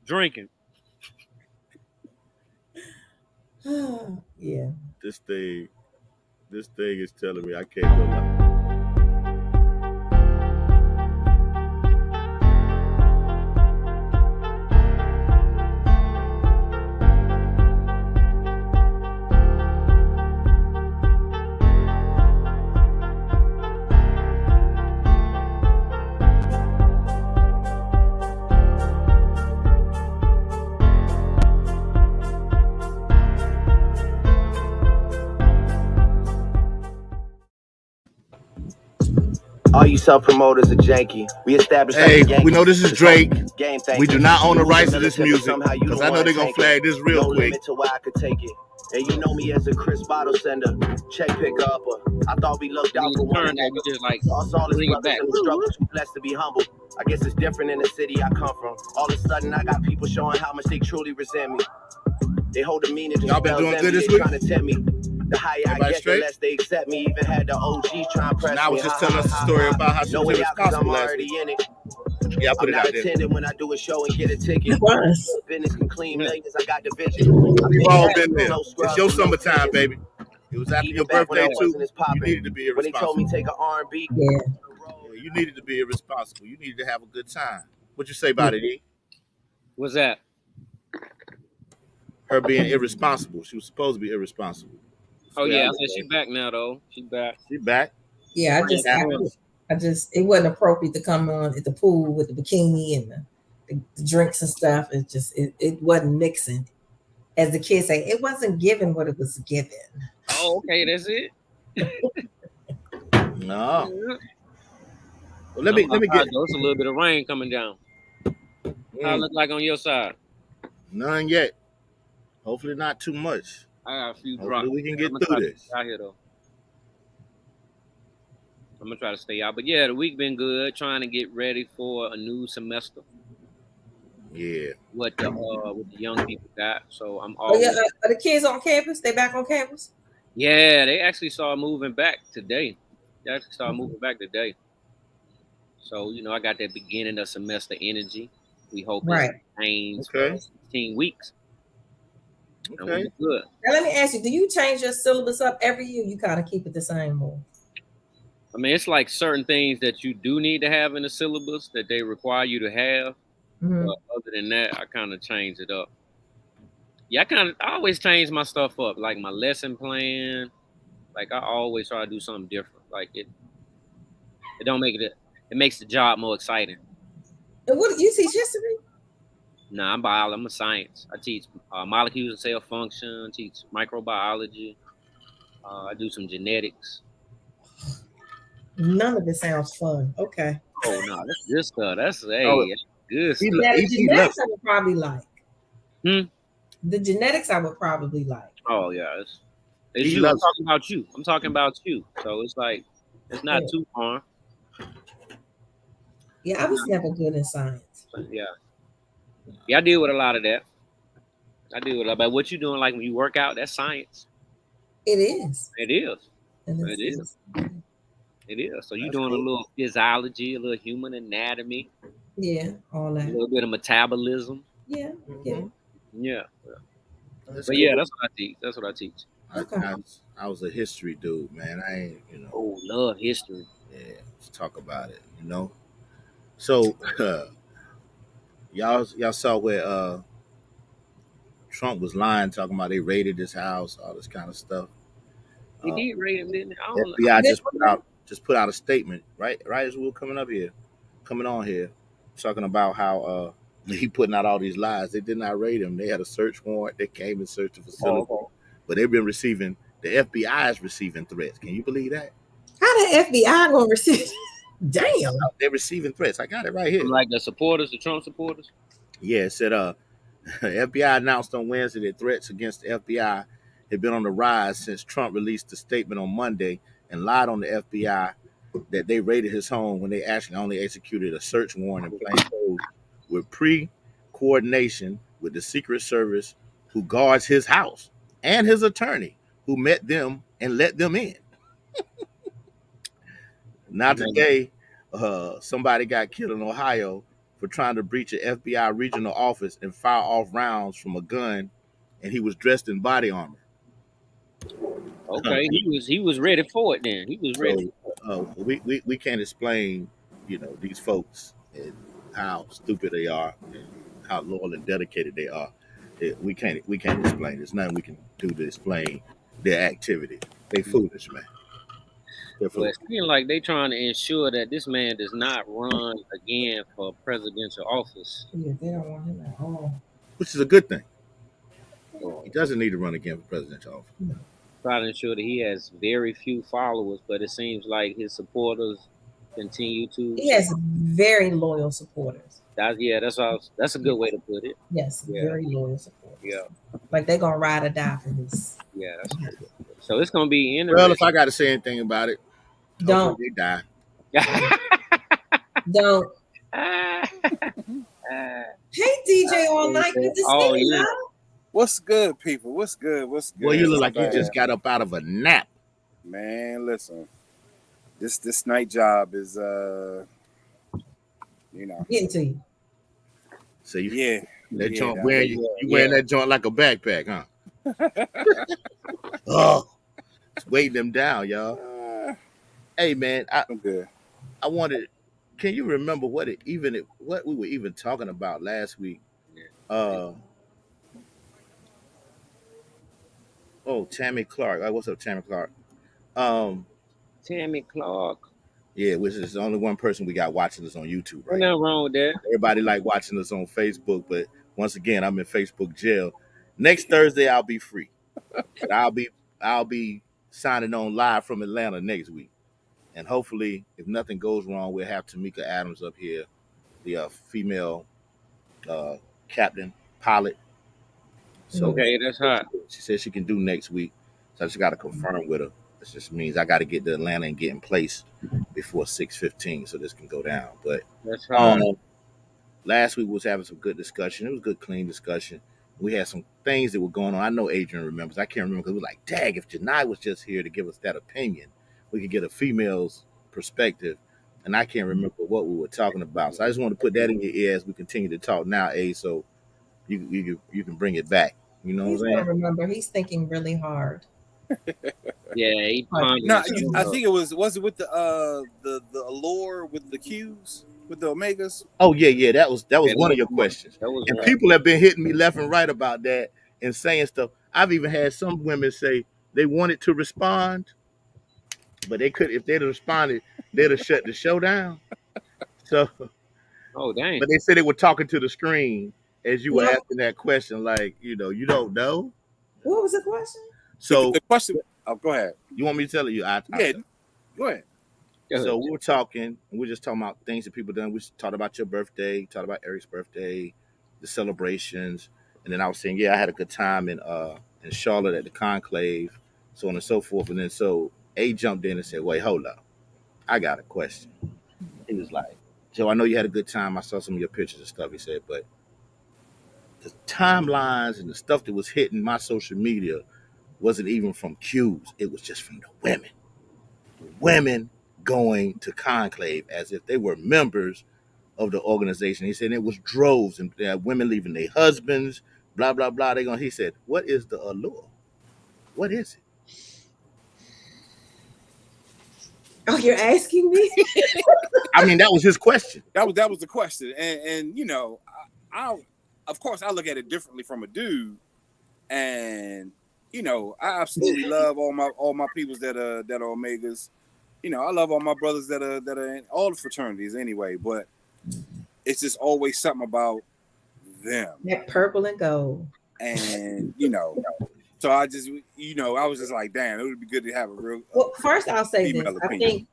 Drinking. Yeah. This thing is telling me I can't go live. All you self-promoters are janky. We established Hey, like we know this is Drake. We do not own the rights to to this music because I know they're gonna flag this real quick. Limit to where I could take it. And you know me as a Chris bottle sender, check picker upper. I thought we looked out for one another. We just like All his bring it brothers back. in the struggle, too blessed to be humble. I guess it's different in the city I come from. All of a sudden I got people showing how much they truly resent me. They hold the meaning to Y'all been doing good this week? Trying to tempt me. The higher I get, the less they accept me. Even had the OGs trying to press me. Now I was just telling us a story about how she was irresponsible last week. Yeah, I put it out there. Attended when I do a show and get a ticket. Business can clean millions. I got the vision. We've all been there. It's your summertime, baby. It was after your birthday too. You needed to be irresponsible. When they told me take an R&B, you needed to be irresponsible. You needed to have a good time. What you say about it, E? What's that? Her being irresponsible. She was supposed to be irresponsible. Oh yeah, I said she's back now though. She's back. She's back. Yeah, I just it wasn't appropriate to come on at the pool with the bikini and the drinks and stuff. It wasn't mixing. As the kids say, it wasn't given what it was given. Oh, okay, that's it. No. Well, let me get. There's a little bit of rain coming down. How it look like on your side? None yet. Hopefully not too much. I got a few drops. We can get through this. Out here though. I'm gonna try to stay out, but yeah, the week been good. Trying to get ready for a new semester. Yeah. What the young people got. So I'm all. Oh yeah, are the kids on campus? They back on campus? Yeah, they actually started moving back today. So I got that beginning of semester energy. We hope it changes for 16 weeks. Okay. Good. Now let me ask you: do you change your syllabus up every year? You kind of keep it the same more? I mean, it's like certain things that you do need to have in the syllabus that they require you to have. Mm-hmm. But other than that, I kind of change it up. Yeah, I always change my stuff up, like my lesson plan. Like I always try to do something different. Like it don't make it. It makes the job more exciting. And what do you teach history? Nah, I'm biology. I'm a science. I teach molecules and cell function. I teach microbiology. I do some genetics. None of it sounds fun. Okay. Oh no, that's good stuff. That's good stuff. Yeah, the genetics I would probably like. The genetics I would probably like. Oh yeah, it's you. I'm talking about you. I'm talking about you. So it's like it's not too far. Yeah, I was never good in science. Yeah, I deal with a lot of that. I deal with a lot. But what you doing, like when you work out, that's science. It is. It is. It is. So you're doing a little physiology, a little human anatomy. Yeah, all that. A little bit of metabolism. Yeah. Yeah. But yeah, that's what I teach. I was a history dude, man. I ain't, Oh, love history. Yeah, let's talk about it, So, y'all saw where Trump was lying, talking about they raided his house, all this kind of stuff. He did raid him, didn't he? FBI just put out a statement, right as we were coming on here, talking about how he putting out all these lies. They did not raid him. They had a search warrant. They came and searched the facility, but they've been receiving. The FBI is receiving threats. Can you believe that? How the FBI gonna receive? Damn, they're receiving threats. I got it right here. Like the Trump supporters. Yeah, it said FBI announced on Wednesday that threats against the FBI had been on the rise since Trump released a statement on Monday and lied on the FBI that they raided his home when they actually only executed a search warrant in plain clothes with pre-coordination with the Secret Service who guards his house and his attorney who met them and let them in. Now today, somebody got killed in Ohio for trying to breach an FBI regional office and fire off rounds from a gun, and he was dressed in body armor. Okay, he was ready for it. Then he was ready. So we can't explain, these folks and how stupid they are and how loyal and dedicated they are. We can't explain. There's nothing we can do to explain their activity. They foolish, man. They're But foolish. it seems like they trying to ensure that this man does not run again for presidential office. Yeah, they don't want him at all. Which is a good thing. Or He doesn't need to run again for presidential office. No. try to ensure that he has very few followers, but it seems like his supporters continue to. He has very loyal supporters. That's a good way to put it. Yes, Yeah. very loyal supporters. Yeah, Like they're gonna ride or die for this. yeah. So it's gonna be Well, interesting. if I got to say anything about it, Don't hopefully they die. don't. Hey DJ all night. Good to Oh, see you. yeah. Love. What's good, people? What's good? What's good? Well, you look What's like you bad? just got up out of a nap. Man, listen. This night job is Getting to you. So you yeah. that yeah, joint that- wearing you wearing that joint like a backpack, huh? Oh, it's weighing them down, y'all. Hey man, I'm good. I wanted. Can you remember what we were even talking about last week? Tammy Clark. What's up, Tammy Clark? Tammy Clark. Yeah, which is the only one person we got watching us on YouTube, Ain't right? nothing wrong with that. Everybody like watching us on Facebook, but once again, I'm in Facebook jail. Next Thursday, I'll be free. But I'll be signing on live from Atlanta next week, and hopefully, if nothing goes wrong, we'll have Tamika Adams up here, the female captain pilot. So Okay, that's hot. she said she can do next week, so I just got to confirm with her. This just means I got to get to Atlanta and get in place before 6:15, so this can go down. But That's hot. last week we was having some good discussion. It was a good, clean discussion. We had some things that were going on. I know Adrian remembers. I can't remember because we were like, dang, if Janai was just here to give us that opinion, we could get a female's perspective. And I can't remember what we were talking about. So I just want to put that in your ear as we continue to talk now, A, so you can bring it back. You know He's what I'm gonna saying? remember. He's thinking really hard. Yeah, he pondering No, something I up. think it was it with the allure with the Qs with the Omegas? Oh yeah. That was Yeah, one of your questions. That was And one. people have been hitting me left and right about that and saying stuff. I've even had some women say they wanted to respond, but they could if they'd have responded, they'd have shut the show down. So, Oh dang. but they said they were talking to the screen as you were Yeah. asking that question, like you don't know. What was the question? So The question. Oh, go ahead. you want me to tell you? Yeah, go ahead. So we were talking, and we are just talking about things that people done. We talked about your birthday, talked about Eric's birthday, the celebrations, and then I was saying, yeah, I had a good time in Charlotte at the conclave, so on and so forth. And then so A jumped in and said, wait, hold up, I got a question. He was like, Joe, I know you had a good time. I saw some of your pictures and stuff. He said, but the timelines and the stuff that was hitting my social media wasn't even from Qs. It was just from the women. Women going to conclave as if they were members of the organization. He said it was droves and women leaving their husbands, blah blah blah. He said, what is the allure? What is it? Oh, you're asking me? I mean, that was his question. That was the question, and I of course I look at it differently from a dude, and I absolutely love all my peoples that are Omegas. I love all my brothers that are in all the fraternities anyway, but it's just always something about them. That purple and gold. And so I just I was just like, damn, it would be good to have a real Well, first I'll say this. female I opinion. think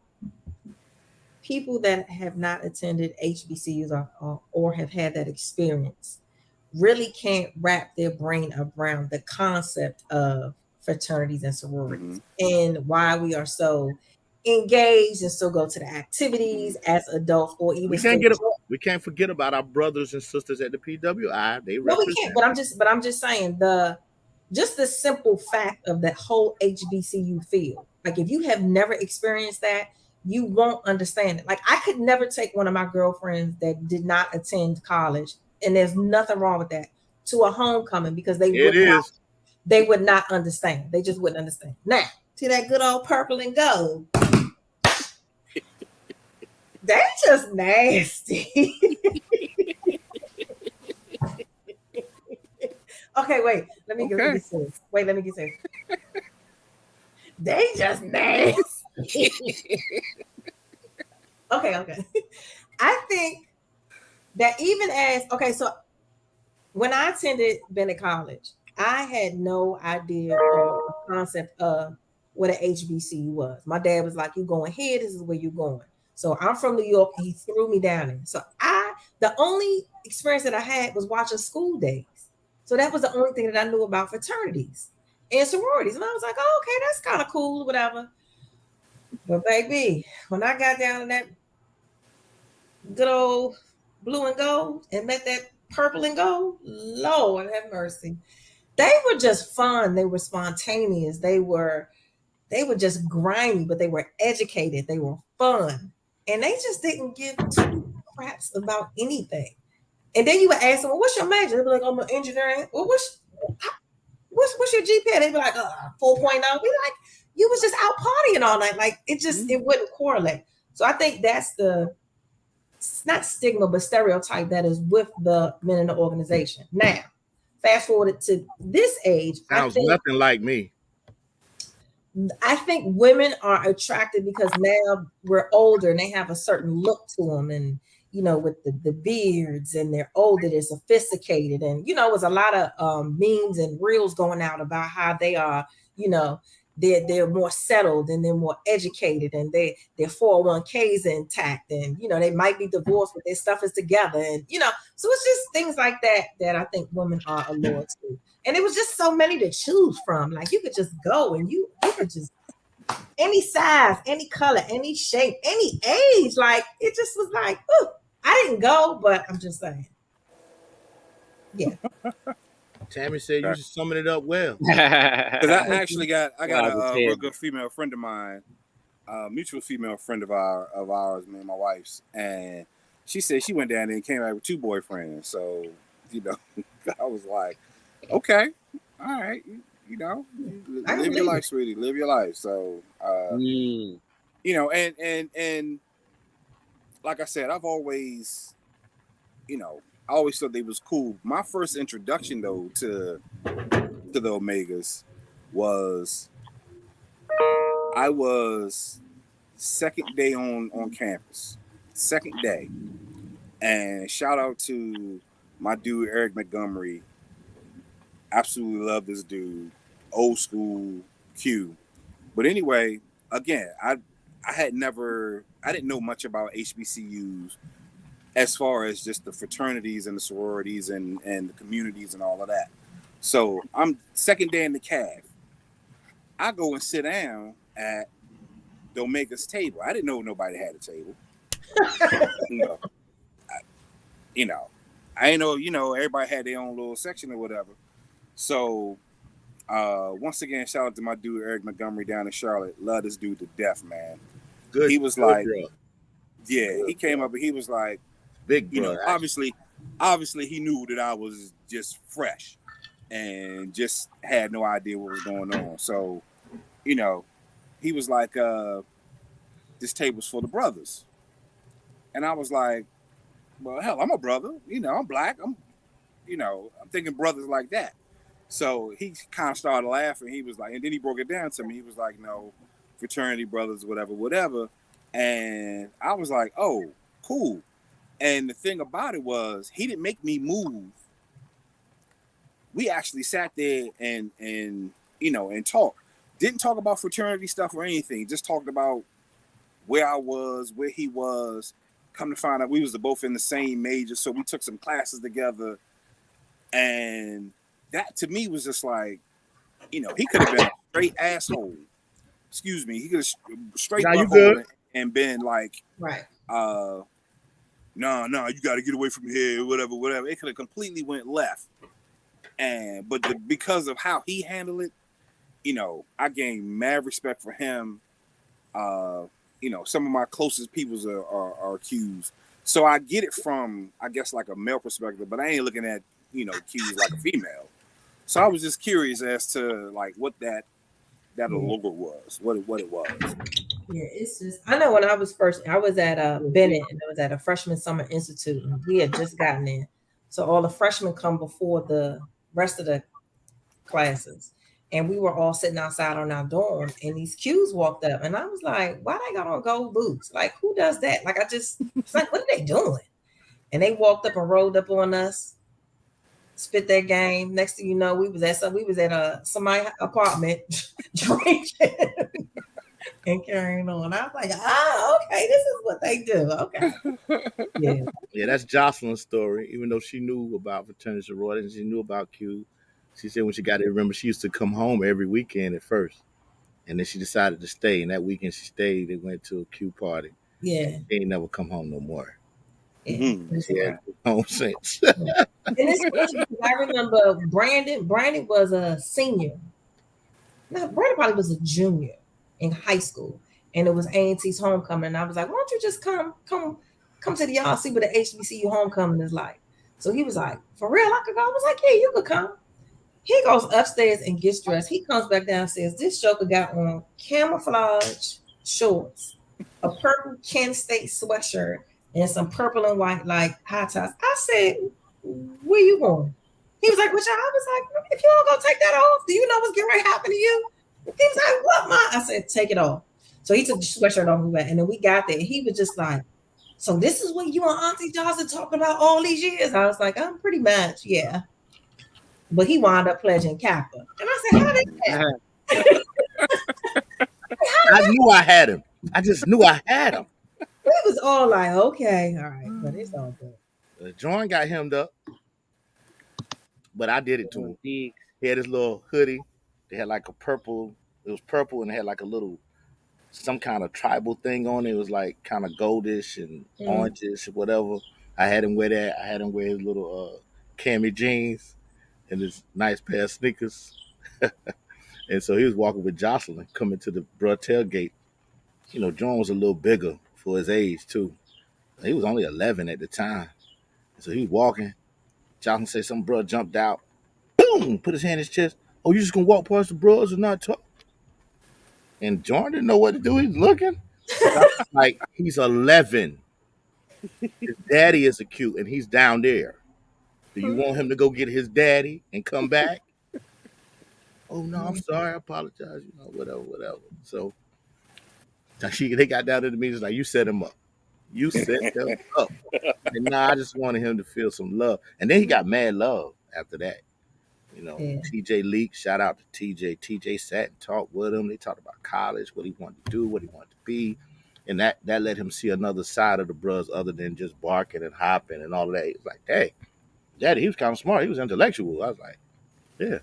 people that have not attended HBCUs or have had that experience really can't wrap their brain around the concept of fraternities and sororities and why we are so engaged and still go to the activities as adults or even we can't forget about our brothers and sisters at the PWI. They no, represent. we can't. But I'm just saying the simple fact of that whole HBCU field. Like if you have never experienced that, you won't understand it. Like I could never take one of my girlfriends that did not attend college, and there's nothing wrong with that, to a homecoming because It is. they would not understand. They just wouldn't understand. Now, to that good old purple and gold. That's just nasty. Okay, wait. Let me get serious. Wait, let me get serious. They just nasty. Okay. I think that even as so when I attended Bennett College, I had no idea or concept of what an HBCU was. My dad was like, "You going here? This is where you're going." So I'm from New York, and he threw me down there. So the only experience that I had was watching School Days. So that was the only thing that I knew about fraternities and sororities, and I was like, "Oh, okay, that's kind of cool, whatever." But baby, when I got down in that good old blue and gold and met that purple and gold, Lord have mercy. They were just fun. They were spontaneous. They were just grimy, but they were educated. They were fun. And they just didn't give two craps about anything. And then you would ask them, well, what's your major? They'd be like, I'm an engineer. Well, what's your GPA? They'd be like, 4.0. We like, you was just out partying all night. Like it wouldn't correlate. So I think that's the not stigma, but stereotype that is with the men in the organization. Now, fast forward to this age, Sounds nothing like me. I think women are attracted because now we're older and they have a certain look to them, and with the beards, and they're older, they're sophisticated, and there's a lot of memes and reels going out about how they are, they're more settled and they're more educated, and their 401ks intact, and they might be divorced, but their stuff is together, and so it's just things like that I think women are allured to. And it was just so many to choose from. Like you could just go and you could just any size, any color, any shape, any age. Like it just was like, ooh, I didn't go, but I'm just saying. Yeah. Tammy said you just summing it up well. Because I actually got a real good female friend of mine, mutual female friend of ours, me and my wife's, and she said she went down there and came out with 2 boyfriends. So I was like, okay, all right, live your life, sweetie, live your life. So and like I said, I've always, I always thought they was cool. My first introduction though to the Omegas was I was second day on campus, second day, and shout out to my dude Eric Montgomery. Absolutely love this dude, old school Q. But anyway, again, I didn't know much about HBCUs as far as just the fraternities and the sororities and the communities and all of that. So I'm second day in the cab. I go and sit down at the Omega's table. I didn't know nobody had a table. I didn't know, everybody had their own little section or whatever. So once again, shout out to my dude Eric Montgomery down in Charlotte. Love this dude to death, man. Good. He was good like, girl. yeah, he came up and he was like, Big brother. Obviously he knew that I was just fresh and just had no idea what was going on. So, he was like, this table's for the brothers. And I was like, well, hell, I'm a brother. I'm black. I'm thinking brothers like that. So he kind of started laughing. He was like, and then he broke it down to me. He was like, no, fraternity brothers, whatever. And I was like, oh, cool. And the thing about it was, he didn't make me move. We actually sat there and talked. Didn't talk about fraternity stuff or anything. Just talked about where I was, where he was. Come to find out, we was both in the same major, so we took some classes together. And that to me was just like, he could have been a straight asshole. Excuse me, he could have straight butthole and been like, right. No, you got to get away from here, whatever. It could have completely went left. But because of how he handled it, I gained mad respect for him. some of my closest peoples are Qs. So I get it from, I guess, like a male perspective, but I ain't looking at, Qs like a female. So I was just curious as to like what that allure was, what it was. Yeah, it's just I know when I was at Bennett, and I was at a freshman summer institute, and we had just gotten in. So all the freshmen come before the rest of the classes. And we were all sitting outside on our dorm, and these Qs walked up, and I was like, why they got on gold boots? Like, who does that? Like, it's like, what are they doing? And they walked up and rolled up on us, spit their game. Next thing you know, we was at somebody's apartment drinking and carrying on. I was like, okay, this is what they do. Okay. Yeah, that's Jocelyn's story. Even though she knew about fraternity sororities, she knew about Q. She said when she got there, remember, she used to come home every weekend at first. And then she decided to stay. And that weekend she stayed, they went to a Q party. Yeah. She ain't never come home no more. Yeah. She had home since. And it's interesting because I remember Brandon was a senior. No, Brandon probably was a junior in high school. And it was A&T's homecoming. And I was like, why don't you just come to the y'all, see what the HBCU homecoming is like. So he was like, for real, I could go? I was like, yeah, you could come. He goes upstairs and gets dressed. He comes back downstairs. This joker got on camouflage shorts, a purple Kent State sweatshirt, and some purple and white like high tops. I said, where you going? He was like, which I was like, if you don't go take that off, do you know what's getting ready to happen to you? He was like, what, Ma? I said, take it off. So he took the sweatshirt off and then we got there. And he was just like, so this is what you and Auntie Johnson talking about all these years? I was like, I'm pretty much, yeah. But he wound up pledging Kappa. And I said, how did that? I knew I had him. I just knew I had him. We was all like, okay, all right, but it's all good. John got hemmed up, but I did it to him. He had his little hoodie. They had like a purple. It was purple and it had like a little, some kind of tribal thing on it. It was like kind of goldish and orangish, whatever. I had him wear that. I had him wear his little cami jeans and his nice pair of sneakers. And so he was walking with Jocelyn coming to the bruh tailgate. John was a little bigger for his age too. He was only 11 at the time. So he was walking. Jocelyn said some bruh jumped out. Boom! Put his hand in his chest. Oh, you just gonna walk past the bros and not talk? And John didn't know what to do. He's looking. Like, he's 11. His daddy is acute and he's down there. Do you want him to go get his daddy and come back? Oh, no, I'm sorry. I apologize. Whatever. So they got down to the meeting. Like, you set him up. You set him up. And I just wanted him to feel some love. And then he got mad love after that. TJ Leak, shout out to TJ. TJ sat and talked with him. They talked about college, what he wanted to do, what he wanted to be. And that let him see another side of the bros other than just barking and hopping and all of that. He was like, hey, Daddy, he was kind of smart. He was intellectual. I was like, yeah.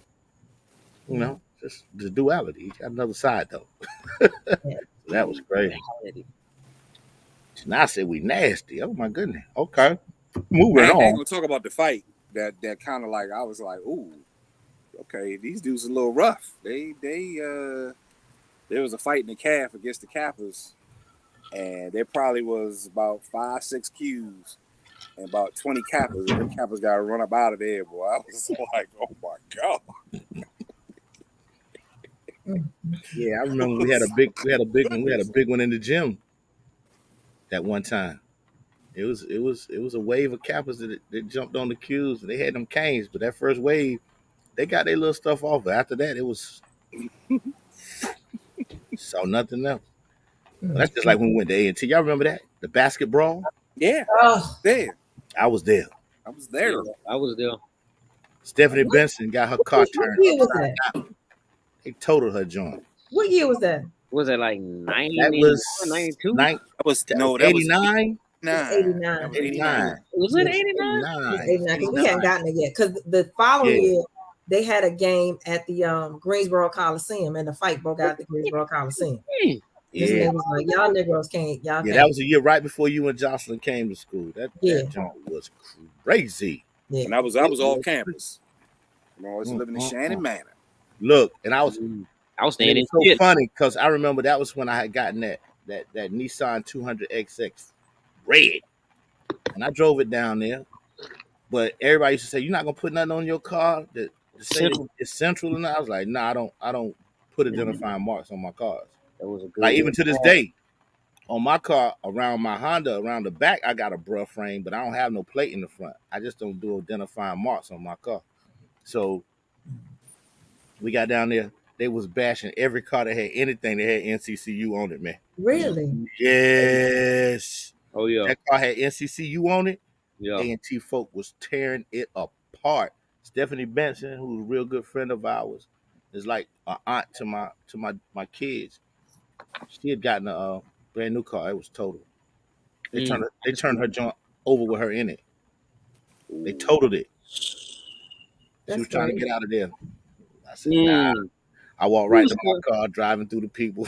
Just the duality. He got another side, though. So that was crazy. Now I said we nasty. Oh, my goodness. Okay. Moving on. I ain't going to talk about the fight. That kind of like, I was like, ooh, okay, these dudes are a little rough. There was a fight in the calf against the Kappas, and there probably was about 5-6 Qs and about 20 Kappas, and the Kappas got to run up out of there, boy. I was like, oh my God. Yeah, I remember we had a big one in the gym that one time. It was a wave of Kappas that jumped on the Qs and they had them canes, but that first wave, they got their little stuff off. But after that, it was saw nothing else. That's just like when we went to A&T. Y'all remember that? The basket brawl? Yeah. There. I was there. I was there. I was there. Stephanie Benson got her car turned. What year was that? They totaled her joint. What year was that? Was it like 90? That was 92? That was 89. 89. Was it 89? 89. We hadn't gotten it yet because the following year they had a game at the Greensboro Coliseum and the fight broke out at the Greensboro Coliseum. Yeah, was like, y'all Negroes can't. Y'all can't. That was a year right before you and Jocelyn came to school. That joint was crazy. Yeah. And I was off campus. I was living in Shannon Manor. Look, and I was staying in. So funny because I remember that was when I had gotten that that Nissan 200XX red, and I drove it down there. But everybody used to say, "You're not gonna put nothing on your car that to say that Central. it's central." And I was like, "Nah, I don't put identifying marks on my cars. That was a Like good even little to this car. day, on my car, around my Honda, around the back, I got a bruh frame, but I don't have no plate in the front. I just don't do identifying marks on my car. So we got down there. They was bashing every car that had anything that had NCCU on it, man. Really? Yes, Oh yeah, that car had NCCU on it. yeah. A&T folk was tearing it apart. Stephanie Benson, who's a real good friend of ours, is like an aunt to my kids. She had gotten a brand new car. It was total. Mm. They turned her joint over with her in it. They Ooh. totaled it. She That's was trying to crazy. get out of there. I said, nah. Mm. I walked Who right was to the my car, driving through the people.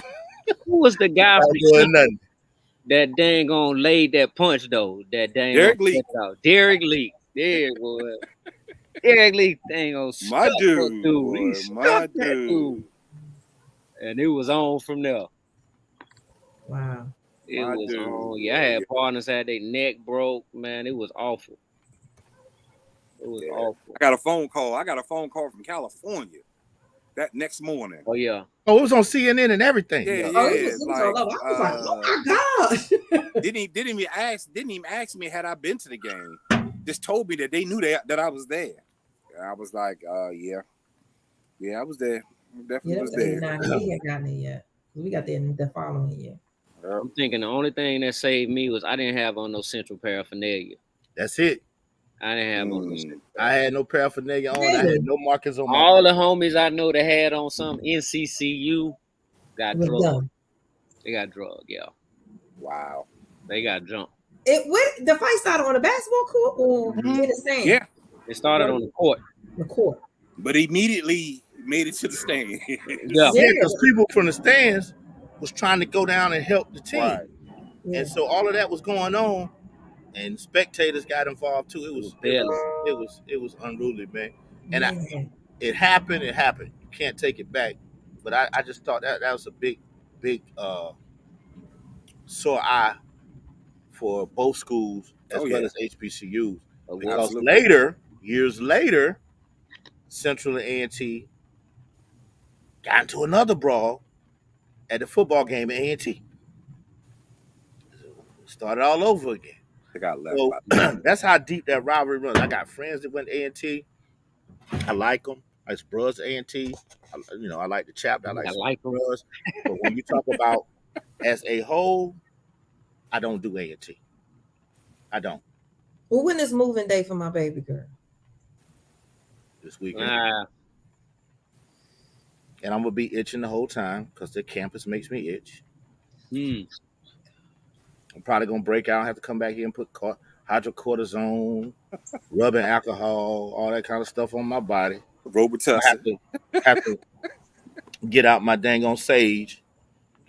Who was the guy I from ain't doing Central nothing. that dang on laid that punch though? That dang on Derek Lee, check it out. Derek Lee. There it was. Derek Lee dang on my stuck that dude, dude. He boy, stuck my that dude, dude. And it was on from there. Wow. It my was dude, on. Yeah, I boy. had partners had their neck broke, man. It was awful. It was Yeah. awful. I got a phone call. I got a phone call from California that next morning. Oh yeah. Oh, it was on CNN and everything. Yeah, Yeah. Oh, yeah. it was all over. I was like, oh my gosh. Didn't even ask me had I been to the game. Just told me that they knew that I was there. And I was like, yeah, I was there. I definitely Yeah, that was was there. 89. We hadn't gotten it yet. We got there the following year. Yep. I'm thinking the only thing that saved me was I didn't have on no central paraphernalia. That's it. I didn't have on no Mm. central I had no paraphernalia on. I had Really? no markings on my All the homies I know that had on some NCCU It got was drugged. done. They got drugged, yeah. Wow. They got jumped. The fight started on the basketball court or in the stand? Yeah, It started on the court. The court. but immediately made it to the stand. Yeah. Yeah, Yeah. because people from the stands was trying to go down and help the team. Right. Yeah. And so all of that was going on, and spectators got involved too. It was unruly, man. And Man. it happened. It happened. You can't take it back. But I just thought that was a big sore eye for both schools as Oh well yeah, as HBCUs. But what? Because absolutely. years later, Central and A&T got into another brawl at the football game at A&T. Started all over again. They got left So by. that's how deep that rivalry runs. I got friends that went A&T. I like them. It's bros A&T. I like the chapter. I like I some like them. bros. But when you talk about as a whole, I don't do A&T. I don't Well, when is moving day for my baby girl? this weekend. Nah. And I'm gonna be itching the whole time because the campus makes me itch. I'm probably gonna break out, have to come back here and put hydrocortisone, rubbing alcohol, all that kind of stuff on my body. I Robitussin. have to get out my dang on sage,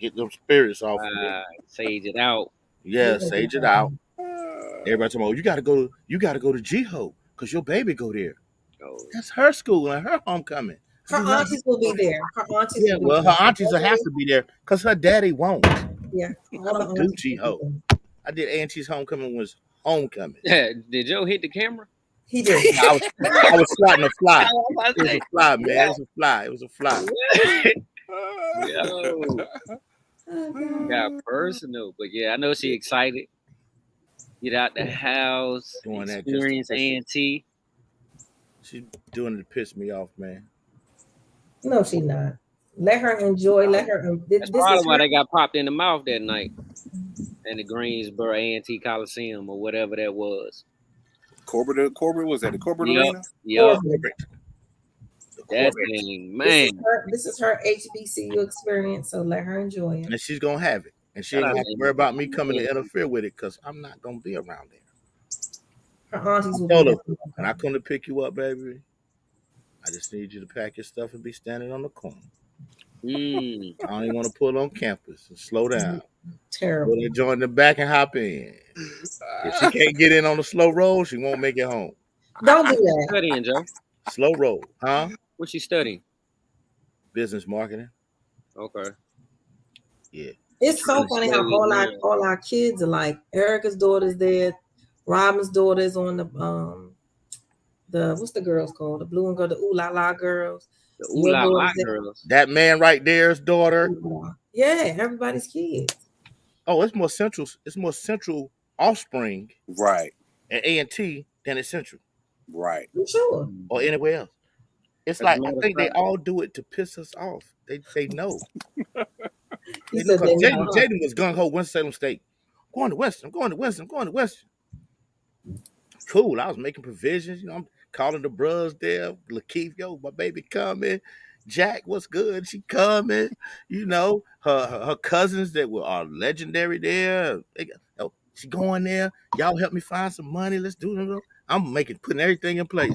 get them spirits off of me. Sage it out. Yeah, sage it out. Everybody talking about you gotta go to Jiho because your baby go there. Oh. That's her school and her homecoming. Her aunties will be there. Her aunties Yeah, will be well, there. her aunties will have to be there because her daddy won't. Yeah. I All the don't do aunties will be Jiho. there. I did A&T's homecoming was homecoming. Did Joe hit the camera? He did. I was swatting a fly. I was about It to was say, a fly, man. It was a fly. It was a fly. Yo, got personal, but yeah, I know she excited. Get out the house, Doing that just to experience piss A&T. She's doing it to piss me off, man. No, she not. Let her enjoy. Let her. That's probably why they got popped in the mouth that night in the Greensboro A&T Coliseum or whatever that was. Corbett was that the Corbett Yup, Arena? yup. The That Corvette. thing, man. This is her HBCU experience, so let her enjoy it. And she's gonna have it. And she ain't gonna have to worry about me coming to interfere with it because I'm not gonna be around there. Her aunties will Told be her, there. when I come to pick you up, baby, I just need you to pack your stuff and be standing on the corner. I don't even want to pull on campus and slow down. Terrible. Put her joint in the back and hop in. If she can't get in on the slow roll, she won't make it home. Don't do that. Studying, Joe. Slow roll, huh? What you studying? Business marketing. Okay. Yeah. It's trying so to funny stay how now. all our kids are like Erica's daughter's there, Robin's daughter's on the what's the girls called? The blue and gold, the Ooh La La girls. The Ooh Your La La daughter's there. girls. That man right there's daughter. Yeah, everybody's kids. Oh, it's more central. It's more central offspring Right, at A&T than at Central right. For sure. or anywhere else. It's As a like I matter of think they fact, all do it to piss us off. They know. He They know said because they Jaden know. Jaden was gung ho Winston-Salem State. I'm going to Western. I'm going to Western. I'm going to Western. Cool. I was making provisions. You know, I'm calling the bros there. Lakeith, yo, my baby coming. Jack, what's good? She coming. You know, her cousins that were are legendary there. Oh, she going there. Y'all help me find some money. Let's do it. I'm putting everything in place.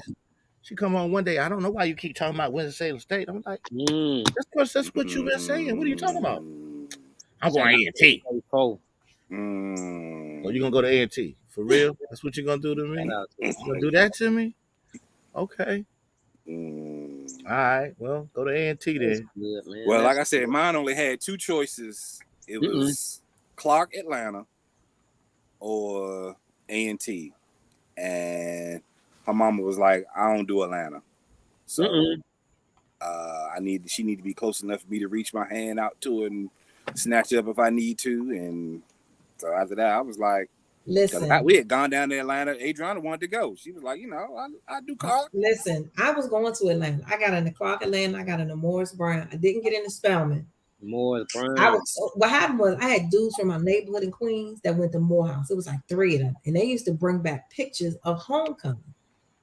She come on one day. I don't know why you keep talking about Winston-Salem State. I'm like, mm, that's what you've been saying. What are you talking about? Mm, I'm shout going out to A&T. K4. Oh, you mm. gonna go to A&T for real? That's what you're gonna do to Shout me? out to You gonna K4. do that to me? Okay. Mm. All right. Well, go to A&T That's then. good, man. Well, like That's I said, good. mine only had two choices. It Mm-mm. was Clark Atlanta or A&T, and her mama was like, "I don't do Atlanta, so Mm-mm. she need to be close enough for me to reach my hand out to her and snatch it up if I need to." And so after that, I was like, because Listen, we had gone down to Atlanta. Adriana wanted to go. She was like, I do Clark. listen. I was going to Atlanta. I got into Clark Atlanta. I got into Morris Brown. I didn't get into Spelman. More I Brown. was what happened was I had dudes from my neighborhood in Queens that went to Morehouse. It was like three of them, and they used to bring back pictures of homecoming.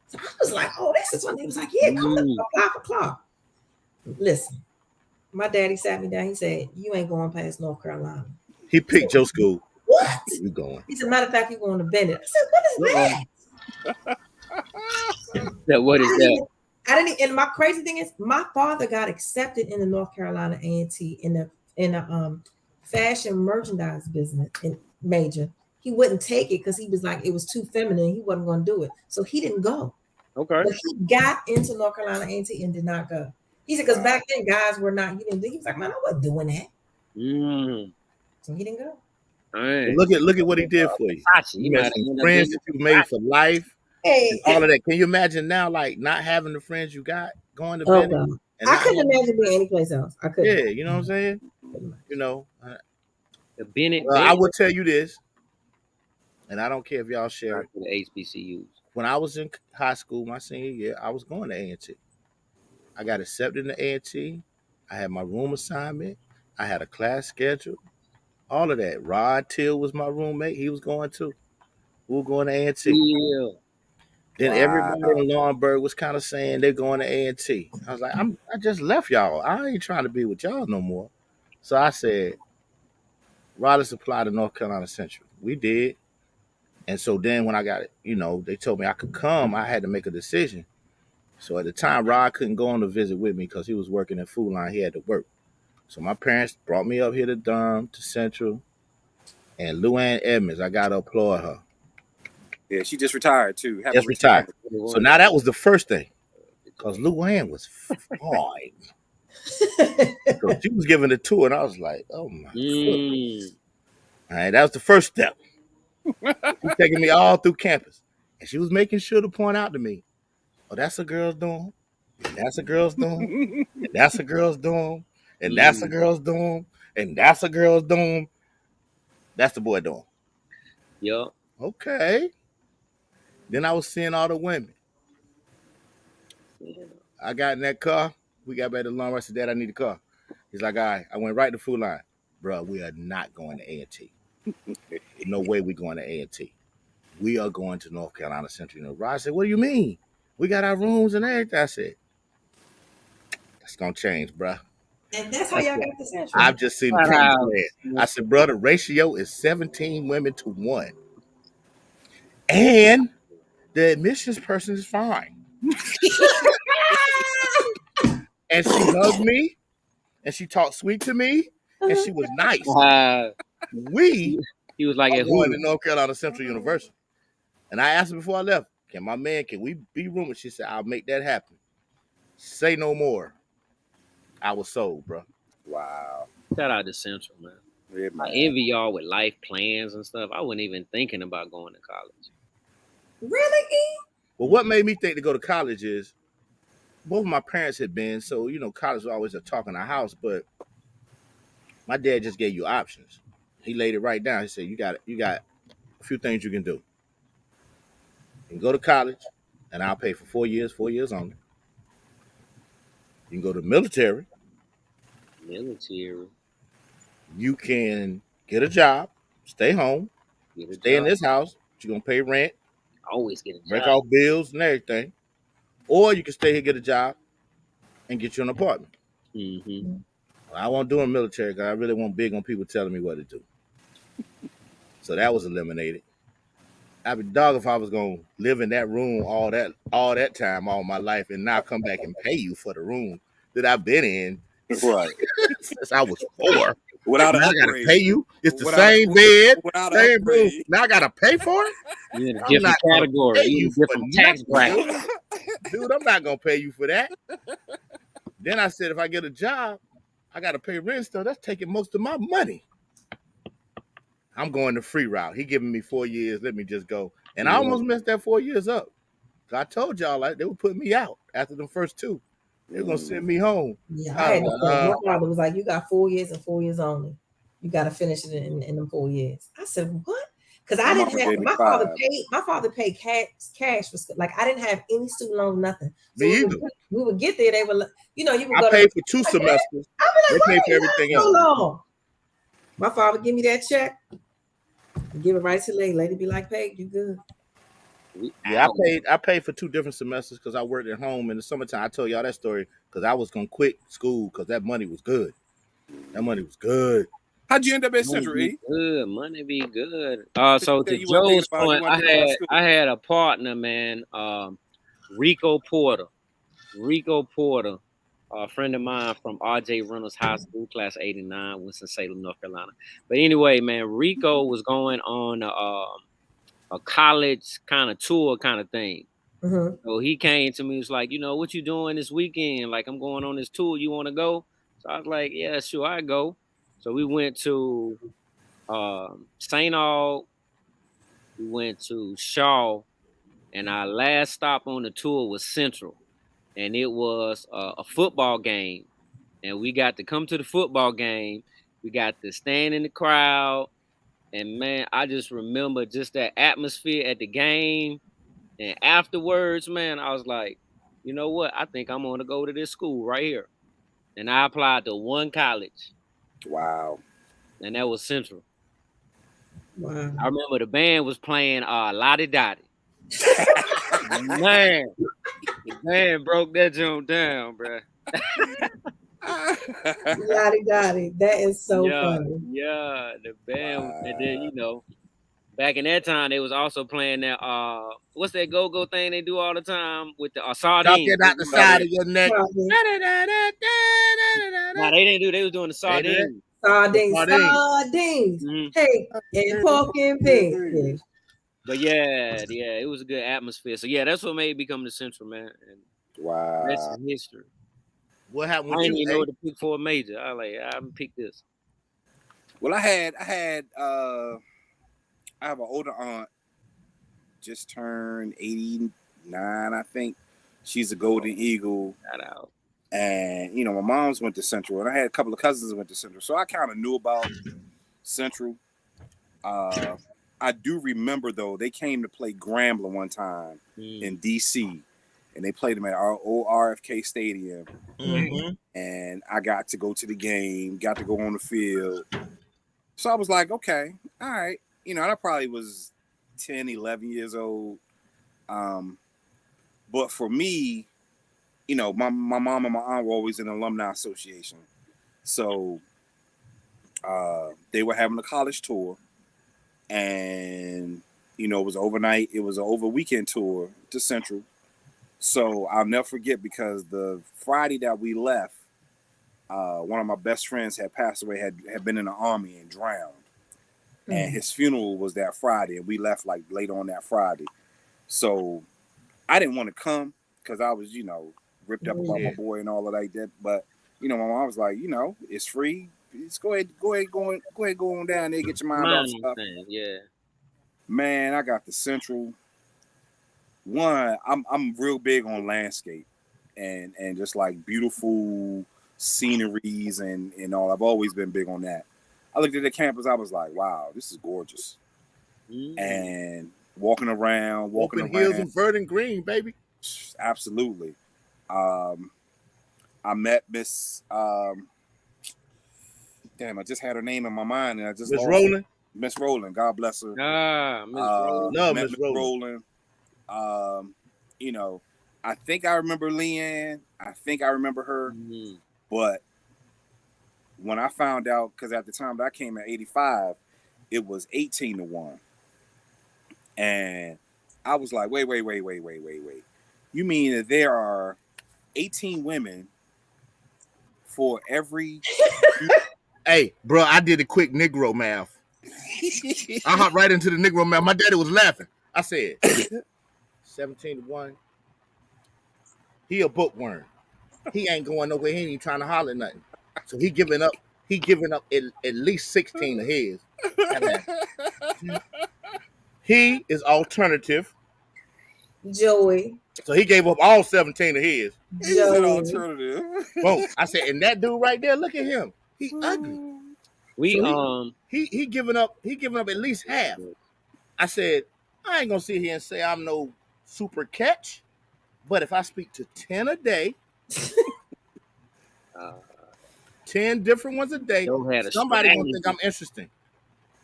So I was like, "Oh, this is when he was like, yeah, come to Mm. apply for Clark." Listen, my daddy sat me down. He said, "You ain't going past North Carolina." He I said, picked your school. "What?" Where you going? He said, "Matter of fact, you going to Bennett." I said, "What is Uh-oh. that?" That what I is didn't that? even. I didn't. And my crazy thing is, my father got accepted in the North Carolina A&T in the fashion merchandise business in major. He wouldn't take it because he was like it was too feminine. He wasn't going to do it, so he didn't go. Okay. But he got into North Carolina A&T and did not go. He said because back then guys were not. He didn't. He was like, "Man, I wasn't doing that," Mm. so he didn't go. But Dang. look at what he did for you. Versace. He You might met have some ended up friends getting that the you made for life and Hey, all of that. Can you imagine now, like not having the friends you got going to oh Bennett god, and I not couldn't having? imagine being anyplace else. I couldn't. Yeah, you know what I'm saying. Couldn't You know, the Bennett I Bennett. will tell you this, and I don't care if y'all share Not it. for the HBCUs. When I was in high school, my senior year, I was going to A&T. I got accepted in the A&T. I had my room assignment. I had a class schedule. All of that. Rod Till was my roommate. He was going too. We were going to A&T. Yeah. Then Wow. everybody in Laurinburg was kind of saying they're going to A&T. I was like, I just left y'all. I ain't trying to be with y'all no more. So I said, Raleigh Supply to North Carolina Central. We did. And so then when I got it, they told me I could come. I had to make a decision. So at the time, Rod couldn't go on the visit with me because he was working at Food Line. He had to work. So my parents brought me up here to Durham, to Central, and Luann Edmonds, I got to applaud her. Yeah, she just retired too. Happy Just retired. retirement. So now that was the first thing because Luann was fine. So she was giving the tour, and I was like, oh my goodness. Mm. All right, that was the first step. She's taking me all through campus. And she was making sure to point out to me, oh, that's a girl's dorm. And that's a girl's dorm. And that's a girl's dorm. And that's a Mm. girl's dorm. And that's a girl's dorm. That's the boy dorm. Yup. Okay. Then I was seeing all the women. Yeah. I got in that car. We got back to Long. I said, Dad, I need a car. He's like, all right. I went right to Food Line. Bro, we are not going to A&T. No way we going to A&T. We are going to North Carolina Central University. I said, what do you mean? We got our rooms and everything. I said, that's going to change, bro. And that's how I y'all said, got the central. I've just seen the Flat promised out. land. I said, bro, the ratio is 17 women to 1. And the admissions person is fine. And she hugged me and she talked sweet to me and she was nice. Uh, We he, he was like are at going to Hulu. North Carolina Central University. And I asked her before I left, can we be roommates? She said, I'll make that happen. Say no more. I was sold, bro. Wow. Shout out to Central, man. Yeah, I man. envy y'all with life plans and stuff. I wasn't even thinking about going to college. Really? E? Well, what made me think to go to college is both of my parents had been, so college was always a talk in the house. But my dad just gave you options. He laid it right down. He said, "You got a few things you can do. You can go to college, and I'll pay for 4 years, 4 years only. You can go to the military. Military, You can get a job, stay home, get a stay in job. this house. But you're gonna pay rent, Always get a break job. off bills, and everything. Or you can stay here, get a job, and get you an apartment." Mm-hmm. I won't do a military because I really won't big on people telling me what to do. So that was eliminated. I'd be dog if I was gonna live in that room all that time, all my life, and now come back and pay you for the room that I've been in Right. since I was 4. Without an Now I gotta pay upgrade. you. It's the Without same bed, without an same room. upgrade. Now I gotta pay for it. You're in a I'm different not gonna category. pay You're in you a for different tax nothing, bracket. dude. I'm not gonna pay you for that. Then I said, if I get a job, I gotta pay rent stuff. That's taking most of my money. I'm going the free route. He giving me 4 years. Let me just go. And I Yeah. almost messed that 4 years up. I told y'all like they would put me out after the first 2. They were gonna send me home. Yeah, I I had was to like, think. My father was like, "You got 4 years and 4 years only. You got to finish it in them 4 years." I said, "What?" Because I My didn't mama have gave me my father 5. paid. My father paid cash for like I didn't have any student loans, nothing. So me either. we would get there. They were, you would I go to. paid for 2 semesters. I'd be They like, "Why paid are for you everything so else. long?" My father give me that check, give it right to the lady. Lady be like, "Paid, you good?" We Yeah, out. I paid for 2 different semesters because I worked at home in the summertime. I told y'all that story because I was gonna quit school because that money was good. That money was good. How'd you end up at Money Central, be E? good. Money be good. You So said to you weren't thinking Joe's about you point, weren't thinking about school. I had a partner, man. Rico Porter. Rico Porter, a friend of mine from R.J. Reynolds High School, class '89, Winston-Salem, North Carolina. But anyway, man, Rico was going on a college kind of tour kind of thing. Mm-hmm. So he came to me, was like, what you doing this weekend? Like, I'm going on this tour. You want to go? So I was like, yeah, sure, I go. So we went to St. Aug, we went to Shaw, and our last stop on the tour was Central, and it was a football game, and we got to come to the football game. We got to stand in the crowd, and man, I just remember just that atmosphere at the game. And afterwards, man, I was like, you know what? I think I'm gonna go to this school right here. And I applied to one college, Wow. and that was Central. Wow. I remember the band was playing Lottie Dottie. Man, the band broke that joint down, bro. Yada yada. That is so Yeah, funny. yeah, the band, and then Wow. back in that time they was also playing that what's that go-go thing they do all the time with the sardines. Talking out the side of your neck. Sardines, Nah, they didn't do. They was doing the They did. sardines. sardines, Sardines. sardines. Hmm. Hey, and pork and beans. Yeah. But yeah, it was a good atmosphere. So yeah, that's what made me come to Central, man. And that's Wow. history. What happened I with didn't you, even know A? what to pick for a major. I like I'm pick this. Well, I have an older aunt, just turned 89, I think. She's a Golden Eagle. Shout out. And, my mom's went to Central, and I had a couple of cousins that went to Central. So I kind of knew about Central. I do remember, though, they came to play Grambling one time in D.C., and they played them at our old RFK Stadium. Mm-hmm. And I got to go to the game, got to go on the field. So I was like, okay, all right. I probably was 10, 11 years old. But for me, my mom and my aunt were always in the alumni association. So they were having a college tour, and it was overnight. It was an over weekend tour to Central. So I'll never forget, because the Friday that we left, one of my best friends had passed away, had been in the Army and drowned. And his funeral was that Friday, and we left like late on that Friday. So I didn't want to come because I was, ripped up about my boy and all of that. But, my mom was like, it's free. Just go ahead, go on down there, get your mind off Mind stuff. thing, yeah. Man, I got the Central. One, I'm real big on landscape and just like beautiful sceneries and all. I've always been big on that. I looked at the campus, I was like, wow, this is gorgeous. And walking around, Open hills and verdant green, baby. Absolutely. I met Miss damn, I just had her name in my mind and I just Miss lost Rowland. it. Miss Rowland, God bless her. Miss Rowland. Love met Miss Rowland. You know, I think I remember Leanne. I think I remember her. But when I found out, because at the time that I came at 85, it was 18-1. And I was like, wait. You mean that there are 18 women for every... Hey, bro, I did a quick Negro math. I hopped right into the Negro math. My daddy was laughing. I said, 17-1. He a bookworm. He ain't going nowhere. He ain't even trying to holler nothing. So he giving up at least 16 of his. He is alternative. Joey. So he gave up all 17 of his. He's an alternative. Boom. I said, and that dude right there, look at him. He ugly. He giving up at least half. I said, I ain't gonna sit here and say I'm no super catch, but if I speak to 10 a day, 10 different ones a day, somebody gonna think I'm interesting.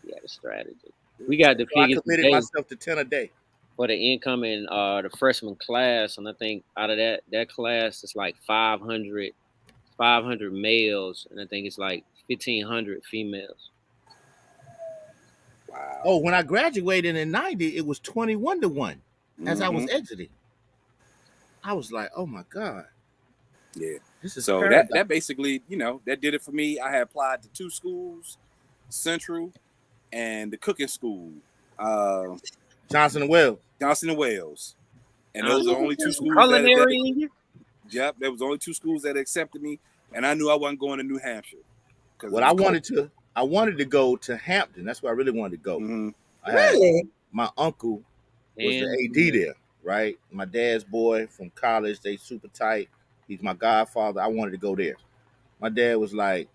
We had a strategy. We got the biggest. I committed myself to 10 a day for the incoming the freshman class, and I think out of that class it's like 500 males, and I think it's like 1,500 females. Wow. Oh, when I graduated in 90, it was 21-1 as I was exiting. I was like, oh my God. Yeah. This is so that basically, that did it for me. I had applied to 2 schools, Central and the cooking school. Johnson and Wales. And those are the only 2 schools culinary. Yep, there was only 2 schools that accepted me, and I knew I wasn't going to New Hampshire. Well, I wanted to go to Hampton. That's where I really wanted to go. Really? My uncle was the AD there, right? My dad's boy from college. They super tight. He's my godfather. I wanted to go there. My dad was like,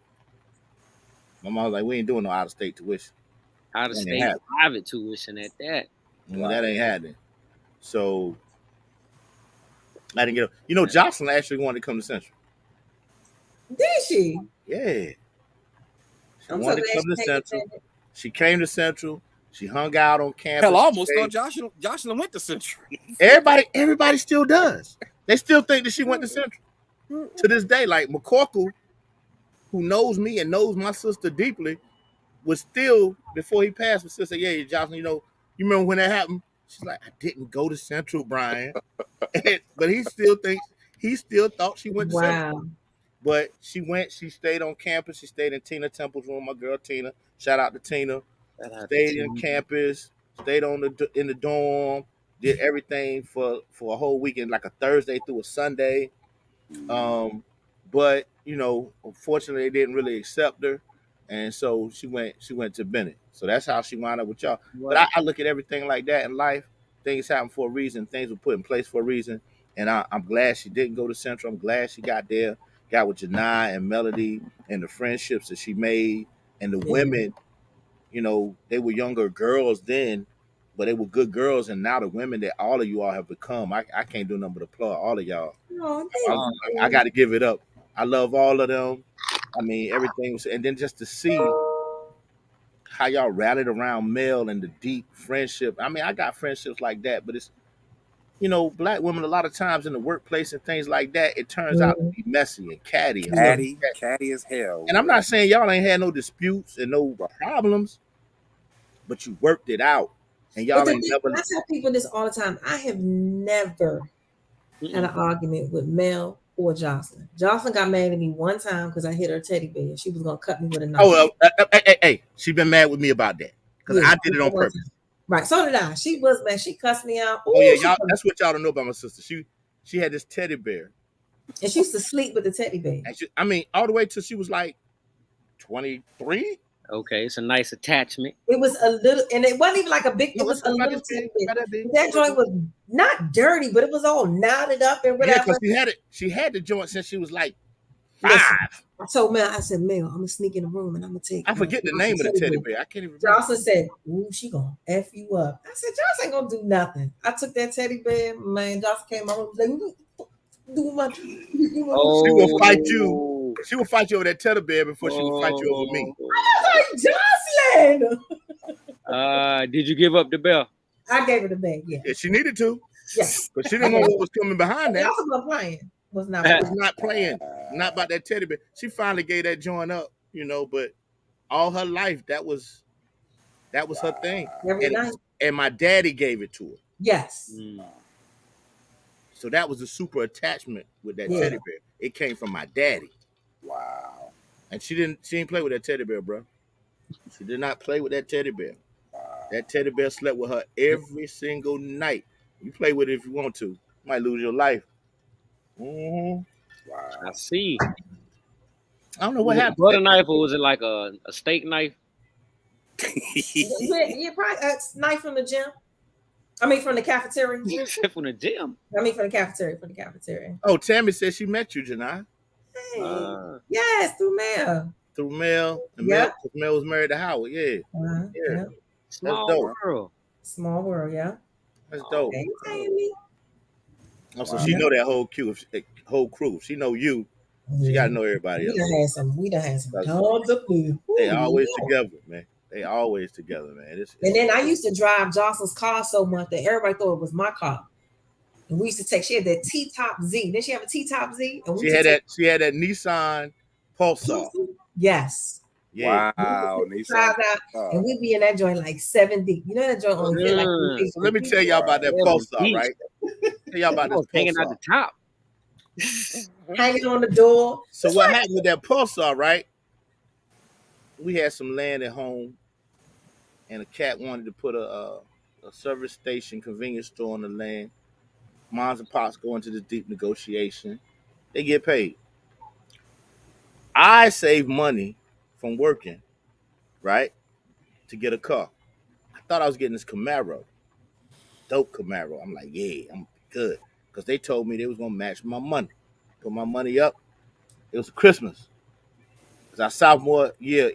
my mom was like, we ain't doing no out-of-state tuition. Out-of-state private tuition at that. Well, that ain't happening. So I didn't get. Jocelyn actually wanted to come to Central. Did she? Yeah. She wanted to come to Central. She came to Central. She hung out on campus. Hell, I almost thought Jocelyn went to Central. Everybody still does. They still think that she went to Central. To this day, like McCorkle, who knows me and knows my sister deeply, was still, before he passed, was still say, yeah, Jocelyn, you remember when that happened? She's like, I didn't go to Central, Brian. But he still thought she went to Central. But she stayed on campus. She stayed in Tina Temple's room, my girl Tina. Shout out to Tina. Stayed in campus, stayed in the dorm, did everything for a whole weekend, like a Thursday through a Sunday. But unfortunately, they didn't really accept her, and so she went to Bennett. So that's how she wound up with y'all. Right. But I look at everything like that in life. Things happen for a reason. Things were put in place for a reason, and I'm glad she didn't go to Central. I'm glad she got there, got with Janai and Melody, and the friendships that she made, and the women. They were younger girls then, but they were good girls, and now the women that all of you all have become, I can't do nothing but applaud all of y'all. I got to give it up. I love all of them. I mean, everything was, and then just to see how y'all rallied around Mel and the deep friendship. I mean, I got friendships like that, but it's, Black women a lot of times in the workplace and things like that, it turns out to be messy and catty as hell. And I'm not saying y'all ain't had no disputes and no problems, but you worked it out. And y'all ain't never. I tell people this all the time. I have never had an argument with Mel or Jocelyn. Jocelyn got mad at me one time because I hit her teddy bear. She was gonna cut me with a knife. Oh, hey, she been mad with me about that because I did it on purpose. Right, so did I. She was mad. She cussed me out. Ooh, y'all. That's what y'all don't know about my sister. She had this teddy bear, and she used to sleep with the teddy bear. And all the way till she was like 23. Okay, it's a nice attachment. It was a little, and it wasn't even like a big. It No, was it's a about little that tiny big. bit. About that big. That joint was not dirty, but it was all knotted up and Yeah, because whatever. she had it. She had the joint since she was like Listen, 5. I told Mel, I said, Mel, I'm gonna sneak in the room and I'm gonna take I forget the name of the teddy bear. I can't even remember. Jocelyn said, "Ooh, she gonna f you up." I said, "Jocelyn ain't gonna do nothing." I took that teddy bear, man. Jocelyn came in my room, was like, "Do my, She will fight you. Oh, She will fight you over that teddy bear before she will fight you over me. I was like, Jocelyn. did you give up the bell? I gave her the bag. Yeah, Yeah, she needed to, yeah. but she didn't know what was coming behind that. Jocelyn was playing. Was not She playing. was not playing, not about that teddy bear. She finally gave that joint up, but all her life that was her thing. Every And night. and my daddy gave it to her. Yes. Mm. So that was a super attachment with that Yeah. teddy bear. It came from my daddy. Wow. And she didn't play with that teddy bear, bro. She did not play with that teddy bear. That teddy bear slept with her every single night. You play with it if you want to. You might lose your life. Mm-hmm. Wow. I see. I don't know what Was it a happened. butter knife or was it like a steak knife? Yeah, probably a knife from the gym. I mean, from the cafeteria. From the gym. I mean, from the cafeteria. From the cafeteria. Oh, Tammy said she met you, Janai, Hey. Yes, through mail. through Mel. And Yeah. Mel was married to Howard. Yeah. Uh-huh. Yeah. Yeah. Small dope. world. Small world. Yeah. That's dope. Hey, Tammy. Oh, so she know that whole crew. She know you. She gotta know everybody else. We done had some That's- dogs up there. They Ooh, always yeah. together, man. They always together, man. And then I used to drive Jocelyn's car so much that everybody thought it was my car. And we used to take. She had that T-top Z. Didn't she have a T-top Z? And we She had that Nissan Pulsar. Yes. Yeah. Wow. Drive out, and we'd be in that joint like 70. You know that joint only fit like 3 So let me tell y'all about that Pulsar, right? Tell y'all about this hanging out Pulsar. the top. hanging on the door. So what happened with that Pulsar, right? We had some land at home, and a cat wanted to put a service station, convenience store on the land. Moms and pops go into this deep negotiation. They get paid. I save money from working, right, to get a car. I thought I was getting this Camaro, dope Camaro. I'm like, yeah, I'm good, because they told me they was gonna match my money, put my money up. It was Christmas. It's our sophomore year,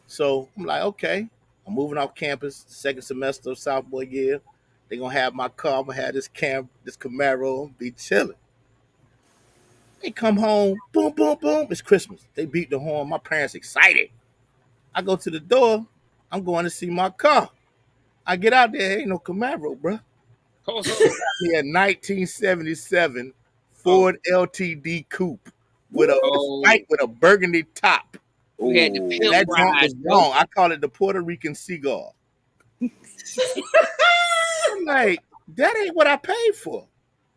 So I'm like, okay, I'm moving off campus, second semester of sophomore year. They gonna have my car. I'm gonna have this Camaro, be chilling. They come home, boom, boom, boom. It's Christmas. They beat the horn. My parents excited. I go to the door. I'm going to see my car. I get out there. Ain't no Camaro, bro. Me a 1977 Ford LTD coupe with a burgundy top. We had the Ooh. pimp That joint ride, was bro. long. I call it the Puerto Rican seagull. I'm like, that ain't what I paid for.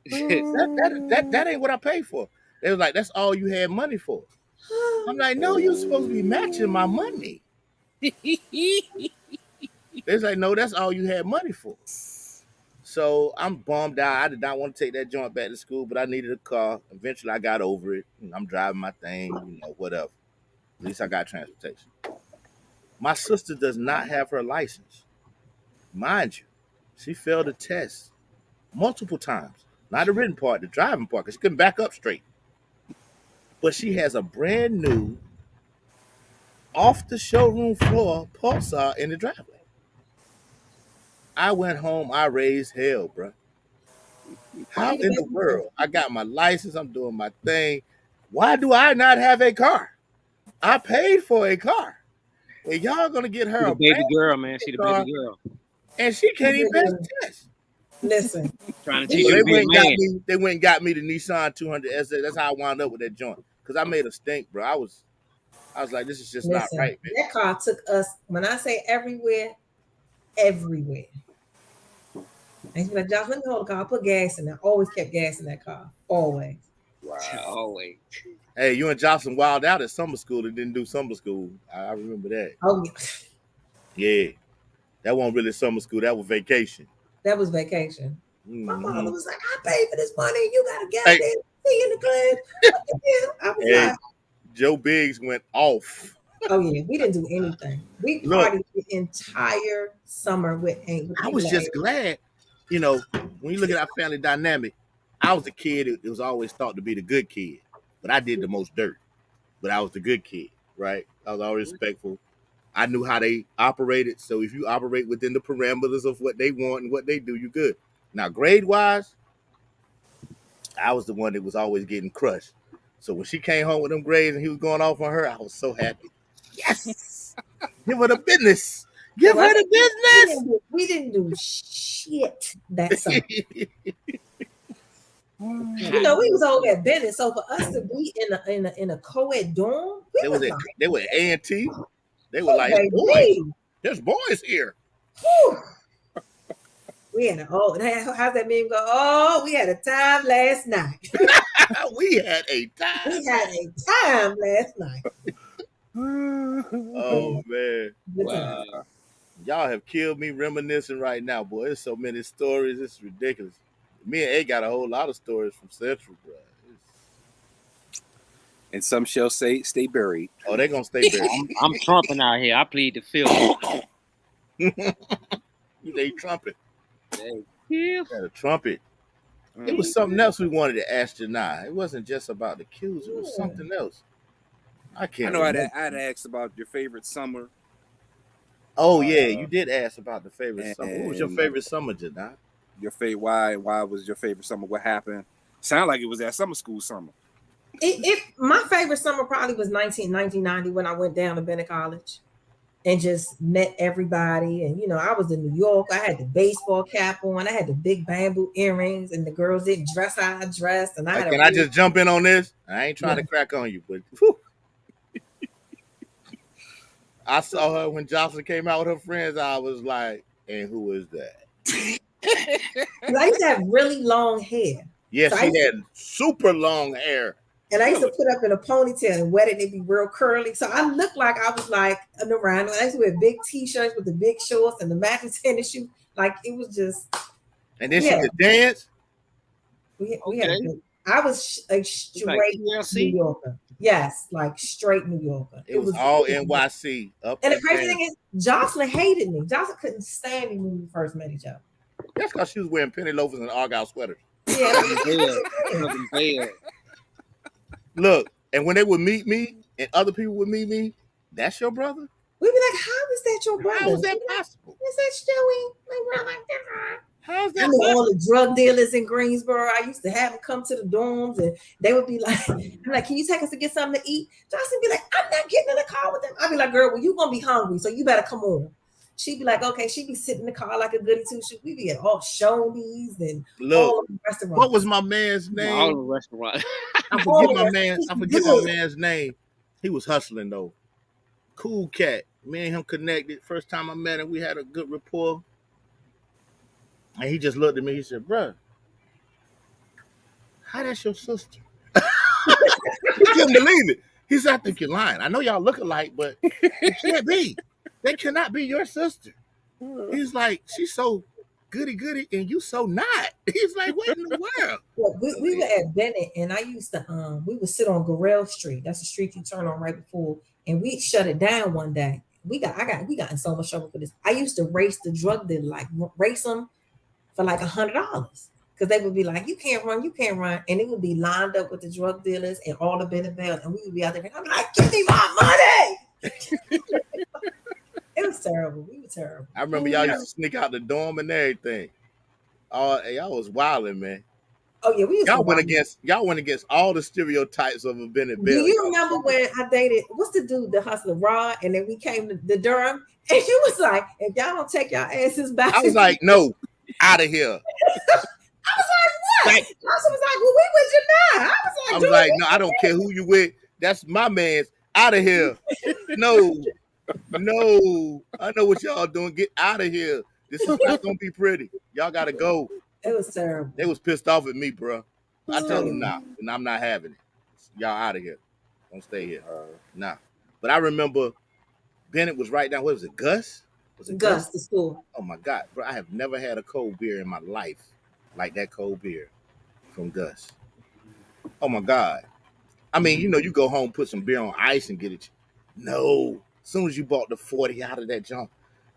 That ain't what I paid for. They was like, that's all you had money for. I'm like, no, you're supposed to be matching my money. They was like, no, that's all you had money for. So I'm bummed out. I did not want to take that joint back to school, but I needed a car. Eventually, I got over it. I'm driving my thing, whatever. At least I got transportation. My sister does not have her license. Mind you, she failed a test multiple times. Not the written part, the driving part, because she couldn't back up straight. But she has a brand new, off the showroom floor Pulsar in the driveway. I went home, I raised hell, bro. How in the world? I got my license, I'm doing my thing. Why do I not have a car? I paid for a car. And y'all gonna get her She a the baby brand girl, man. She the car, baby girl. and she can't even pass the test. Listen, Trying to teach So you they to be a man. went and got me the Nissan 200 SA. That's how I wound up with that joint. Because I made a stink, bro. I was like, this is just not right, man. that car took us, when I say everywhere, everywhere. I used to be like, Josh, let me hold the car. I put gas in there. Always kept gas in that car. Always. Wow. Always. Hey, you and Jocelyn wild out at summer school and didn't do summer school. I remember that. Oh, Yeah. That wasn't really summer school. That was vacation. that was vacation. My Mhm. father was like, I paid for this money. You got to get Hey. there. See you in the club. What the hell? I was Hey, like, Joe Biggs went off. Oh yeah, we didn't do anything. We Look, partied the entire summer with I people was at just glad, when you look at our family dynamic, I was the kid that was always thought to be the good kid, but I did the most dirt. But I was the good kid, right? I was always respectful. I knew how they operated. So if you operate within the parameters of what they want and what they do, you're good. Now, grade wise, I was the one that was always getting crushed. So when she came home with them grades and he was going off on her, I was so happy. Yes, give her the business. Give her the we didn't do shit that summer. You know, we was over at Bennett, so for us to be in a co-ed dorm, we was like, they were A&T. They were oh, like, baby. there's boys here. Whew. We had how's that meme go? Oh, we had a time last night. We had a time. We had a time last night. Oh man. Wow. Y'all have killed me reminiscing right now, boy. There's so many stories. It's ridiculous. Me and A got a whole lot of stories from Central, bro. And some shall say stay buried. Oh, they're gonna stay buried. I'm trumping out here. I plead the fifth. They trumpet. Yeah. Got a trumpet. It was something else we wanted to ask Janai. It wasn't just about the cues. It was something else. I can't. I know I'd asked about your favorite summer. Oh yeah, you did ask about the favorite summer. What was your favorite summer, Janai? Your favorite? Why was your favorite summer? What happened? Sound like it was that summer school summer. My favorite summer probably was 1990 when I went down to Bennett College and just met everybody. And I was in New York. I had the baseball cap on. I had the big bamboo earrings, and the girls didn't dress how I dressed. And I just jump in on this? I ain't trying to crack on you, but whew. I saw her when Jocelyn came out with her friends. I was like, and who is that? I used to have really long hair. Yes, so she had super long hair. And I used to put up in a ponytail and wet it. It'd be real curly. So I looked like I was like an around. I used to wear big t-shirts with the big shorts and the matching tennis shoes. Like it was just. And then she could dance. I was a straight New Yorker. Yes, like straight New Yorker. It was all NYC. And the crazy thing is, Jocelyn hated me. Jocelyn couldn't stand me when we first met each other. That's because she was wearing penny loafers and Argyle sweaters. Yeah. Look, and when they would meet me and other people would meet me, that's your brother? We'd be like, how is that your brother? How is that possible? Is that Joey? My brother? How's that? All the drug dealers in Greensboro, I used to have them come to the dorms and they would be like, I'm like, can you take us to get something to eat? Jocelyn be like, I'm not getting in the car with them. I'd be like, girl, well, you're going to be hungry, so you better come on. She'd be like, okay. She'd be sitting in the car like a goody two-shoes. We'd be at all Shoney's and all of the restaurants. What was my man's name? All the restaurants. I forget my man's name. He was hustling though. Cool cat. Me and him connected. First time I met him, we had a good rapport. And he just looked at me. He said, "Bruh, how that's your sister?" He couldn't believe it. He said, "I think you're lying. I know y'all look alike, but it can't be. They cannot be your sister." He's like, "She's so goody, and you so not." He's like, "What in the world?" Well, we were at Bennett, and I used to we would sit on Gorell Street. That's the street you turn on right before, and we shut it down one day. We got in so much trouble for this. I used to race the drug dealer, like race them for like $100 because they would be like, you can't run, and it would be lined up with the drug dealers and all the Bennett bells, and we would be out there. And I'm like, give me my money. It was terrible. We were terrible. I remember y'all used to sneak out the dorm and everything. Y'all was wilding, man. Oh yeah, y'all went against all the stereotypes of a Bennett Bill. Do you remember when I dated what's the dude, the hustler Rod, and then we came to the Durham, and you was like, if y'all don't take y'all asses back, I was like, no, out of here. I was like, what? I was like, well, we with Janai. I was like, no, I don't care who you with. That's my man's. Out of here. No, I know what y'all doing. Get out of here. This is not gonna be pretty. Y'all gotta go. It was terrible. They was pissed off at me, bro. I told them nah, and I'm not having it. Y'all out of here. Don't stay here. Nah. But I remember Bennett was right down. What was it, Gus? Was it Gus, the school? Oh my God, bro! I have never had a cold beer in my life like that cold beer from Gus. Oh my God. I mean, you go home, put some beer on ice, and get it. No, as soon as you bought the 40 out of that junk,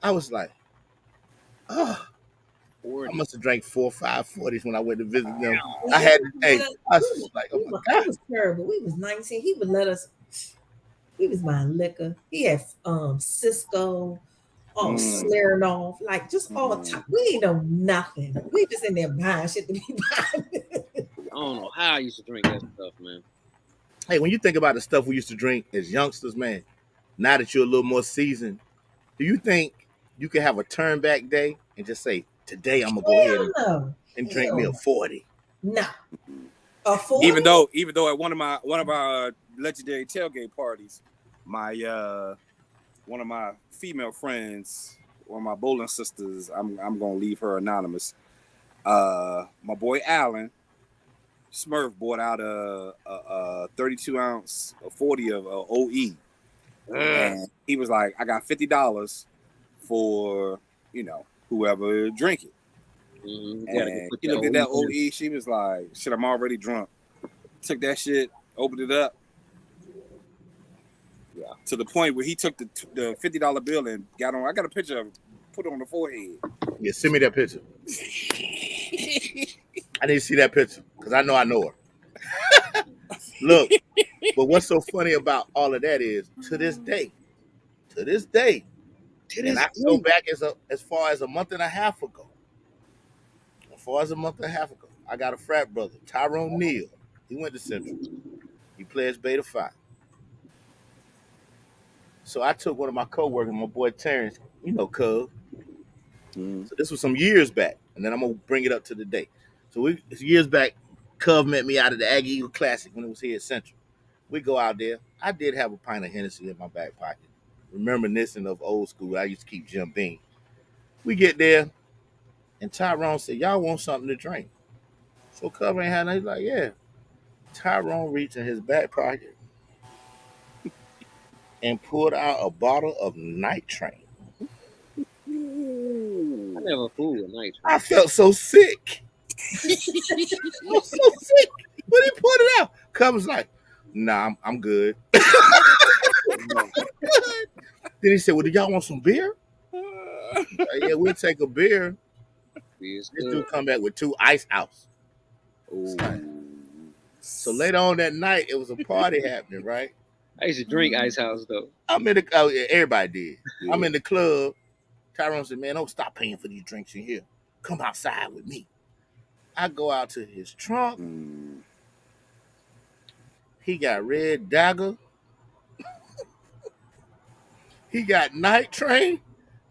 I was like, oh, I 40. must have drank 4 or 5 40s when I went to visit them. Well, I he had, would hey, let us, I was like, oh my it god, was terrible. We was 19. He would let us. He was buying liquor. He had Cisco, Mm, Smirnoff, like just all time. mm. We ain't know nothing. We just in there buying shit to be buying. I don't know how I used to drink that stuff, man. hey, when you think about the stuff we used to drink as youngsters, man, now that you're a little more seasoned, do you think you could have a turn back day and just say, today I'm gonna go ahead Hell no. and drink me Hell a no. 40? No. A 40? Even though at one of our legendary tailgate parties, my one of my female friends, one of my bowling sisters, I'm gonna leave her anonymous. My boy Allen Smurf bought out a 32 ounce, a 40 of OE, and he was like, "I got $50 for whoever drink it." You gotta go And put she that looked at OE that in. OE, she was like, "Shit, I'm already drunk." Took that shit, opened it up. Yeah. To the point where he took the $50 bill and got on. I got a picture of him, put it on the forehead. Yeah, send me that picture. I need to see that picture because I know her. Look, but what's so funny about all of that is to this day, To and this I can go day. back as far as a month and a half ago. As far as a month and a half ago, I got a frat brother, Tyrone Neal. He went to Central. He plays Beta Phi. So I took one of my coworkers, my boy Terrence, Cub. Mm. So this was some years back, and then I'm gonna bring it up to the day. So years back, Cub met me out at the Aggie Eagle Classic when it was here at Central. We go out there. I did have a pint of Hennessy in my back pocket, reminiscing of old school. I used to keep Jim Beam. We get there, and Tyrone said, "Y'all want something to drink?" So Cub ain't had nothing. He's like, "Yeah." Tyrone reached in his back pocket and pulled out a bottle of Night Train. I never fooled with night I train. felt so sick. I was so sick when he pulled it out. Cub was like, "Nah, I'm good." No, Then he said, "Well, do y'all want some beer?" Yeah, we'll take a beer. it's This good. dude come back with 2 ice house. Oh. So later on that night, it was a party happening, right? I used to drink Ice House though. I'm in the yeah, everybody did. I'm Yeah. in the club. Tyrone said, "Man, don't stop paying for these drinks in here. Come outside with me." I go out to his trunk. Mm. He got Red Dagger. He got Night Train.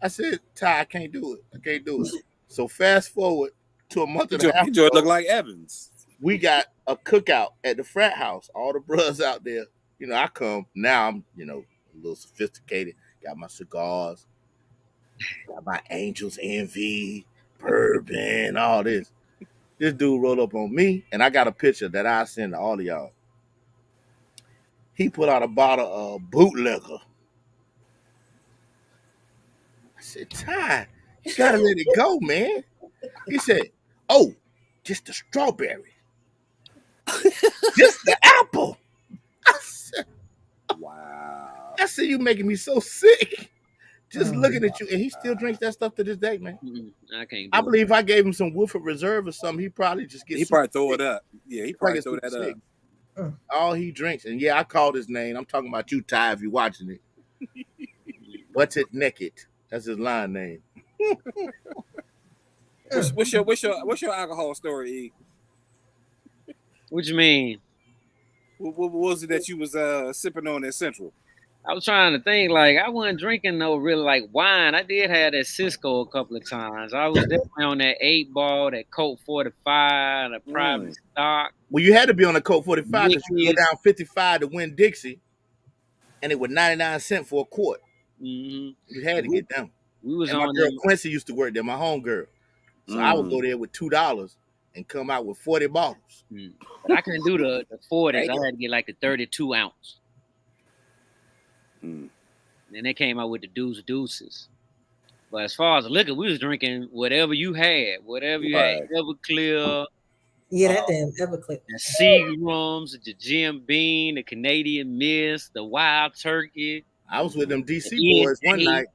I said, "Ty, I can't do it. I can't do it." So fast forward to a month He and a half just look ago, like Evans. we got a cookout at the frat house. All the brothers out there. I come now. I'm a little sophisticated. Got my cigars. Got my Angels Envy, bourbon, all this. This dude rolled up on me, and I got a picture that I send to all of y'all. He put out a bottle of bootlegger. I said, "Ty, you gotta let it go, man." He said, "Oh, just the strawberry, just the apple." I said, Wow. "You making me so sick just Oh, looking at you." And he still drinks that stuff to this day, man. I can't I do it. believe if I gave him some Woodford Reserve or something, he probably just get He super probably throw sick. it up. Yeah, he Probably probably get throw super that sick. up. All he drinks, and yeah, I called his name. I'm talking about you, Ty, if you're watching it. Butted Naked. That's his line name. What's your alcohol story, E? What you mean? What was it that you was sipping on at Central? I was trying to think. Like I wasn't drinking no really like wine. I did have that Cisco a couple of times. I was definitely on that 8 ball, that Colt 45, the private Mm. stock. Well, you had to be on the Coke 45 because you could go Mickey's. down 55 to win Dixie, and it was 99 cents for a quart. hmm You had to get them. We was And my on girl them. Quincy used to work there, my home girl. So I would go Mm. there with $2 and come out with 40 bottles. But I couldn't do the 40s. Damn. I had to get like the 32 ounce. Mm. Then they came out with the deuces. But as far as the liquor, we was drinking whatever you had, Right. Everclear, Yeah, that damn Everclear. The Seagrams, the Jim Beam, the Canadian Mist, the Wild Turkey, I was with them the DC boys one ENJ, night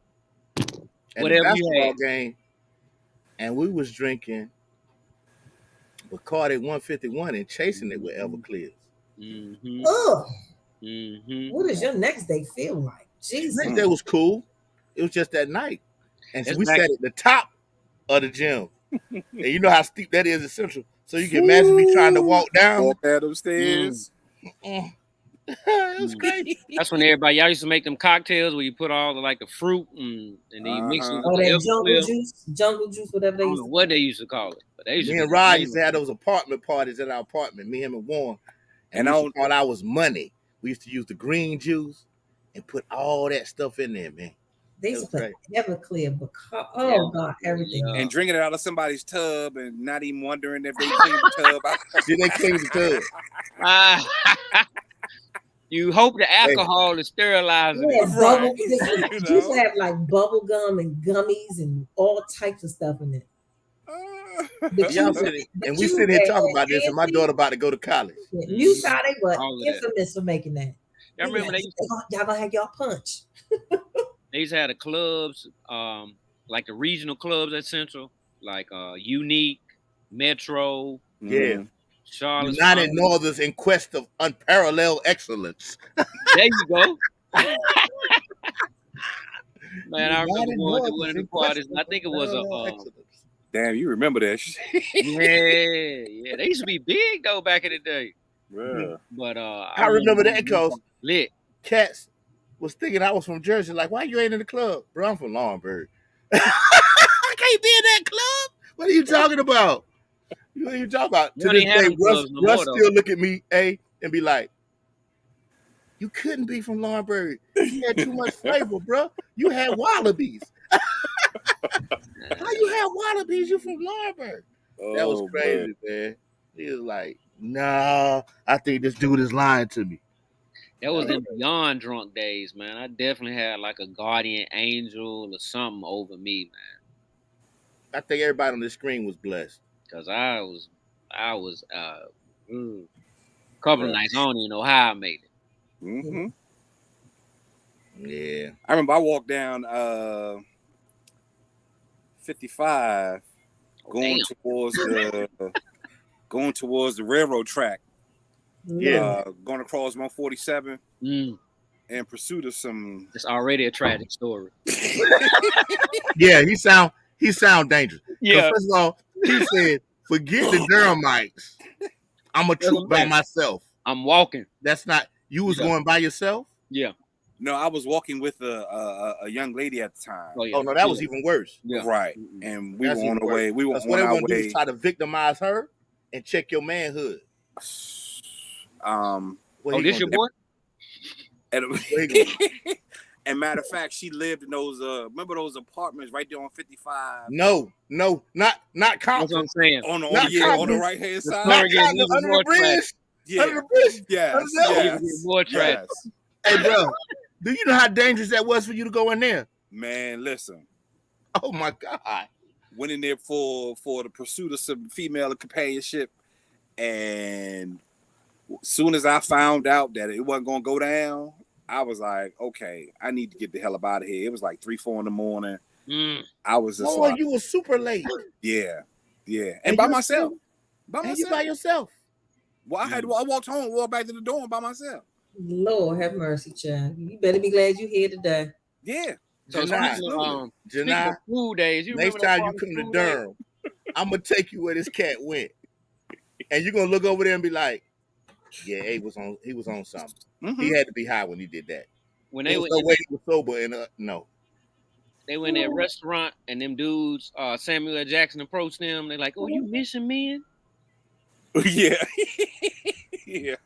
at a whatever you basketball had. game, and we was drinking Bacardi 151 and chasing it with Everclears. Mm-hmm. Oh, Mm-hmm. what does your next day feel like? Jesus. Next day was cool. It was just that night, and so That's we back. sat at the top of the gym, and you know how steep that is in Central. So you can imagine me trying to walk down. Walk down them Mm. stairs. It was crazy. That's when everybody y'all used to make them cocktails where you put all the fruit and then you mix it with Oh, the that Everclear. jungle juice, whatever I they don't used know to what they used to call it, but they used Me to and do Rod the used to have those apartment parties at our apartment. Me, him, and Warren, and And we I used don't to call ours money. We used to use the green juice and put all that stuff in there, man. They It used was to put great. Everclear, Yeah. oh God, everything. Yeah. and drinking it out of somebody's tub and not even wondering if they cleaned the tub out. Did they clean the tub? Ah, you hope the alcohol is sterilizing Yeah, it. bubble. Right. They You used know? to have like bubble gum and gummies and all types of stuff in it. But Y'all you, sitting, and but we you sitting here talking at about this, and my AMC, daughter about to go to college. you saw they were All of that. infamous for making that. Y'all remember Y'all gonna have y'all punch. they used to have the clubs, like the regional clubs at Central, like Unique, Metro, Yeah. Charlotte. United Northers in quest of unparalleled excellence. There you go. Man, I remember United going to Northers one of the in quest parties, and I of think it was unparalleled excellence. Damn, you remember that shit. yeah. They used to be big though back in the day. Yeah. But I remember that because lit. Cats was thinking I was from Jersey. Like, why you ain't in the club? Bro, I'm from Laurinburg. I can't be in that club. What are you talking about? What are you talking about? You To don't this even have day, them clubs no Russ more, though. still look at me, and be like, you couldn't be from Laurinburg. You had too much flavor, bro. You had wallabies. How you have wallabies? You from Laurinburg. That was crazy, man. He was like, nah, I think this dude is lying to me. That was in beyond drunk days, man. I definitely had like a guardian angel or something over me, man. I think everybody on the screen was blessed. Cause I was couple of nights. I don't even know how I made it. Mm-hmm. Yeah. I remember I walked down 55 going towards the railroad track. Yeah. Going across 147 Mm. in pursuit of some. It's already a tragic story. Yeah, he sound dangerous. Yeah. First of all, he said, forget the Durham mics. I'm a troop by myself. I'm walking. That's not you was going by yourself? Yeah. No, I was walking with a young lady at the time. Oh, yeah. Oh no, that was even worse. Yeah. Right. And we That's were on even the way. worse. We were That's on what they our want to do way. is try to victimize her and check your manhood. This your boy? And matter of fact, she lived in those remember those apartments right there on 55? No, not That's Compton. what I'm saying. On Not the right hand side. Not Compton, under the bridge. Yeah. Under the bridge. Yes. More tragic. Hey, bro, do you know how dangerous that was for you to go in there? Man, listen. Oh my God. Went in there for the pursuit of some female companionship, and as soon as I found out that it wasn't gonna go down, I was like, okay, I need to get the hell up out of here. It was like 3-4 in the morning. I was just like, you were super late. Yeah. And by myself. You by yourself. Well, I walked home, walked back to the dorm by myself. Lord have mercy, child. You better be glad you're here today. Yeah. So speaking of food days, you next time you come to Durham, I'm gonna take you where this cat went, and you're gonna look over there and be like, "Yeah, he was on something. Mm-hmm. He had to be high when he did that. When they was no way he was sober, and no." They went in that restaurant, and them dudes, Samuel L. Jackson approached them. They're like, "Oh, you missing men?" Yeah. Yeah.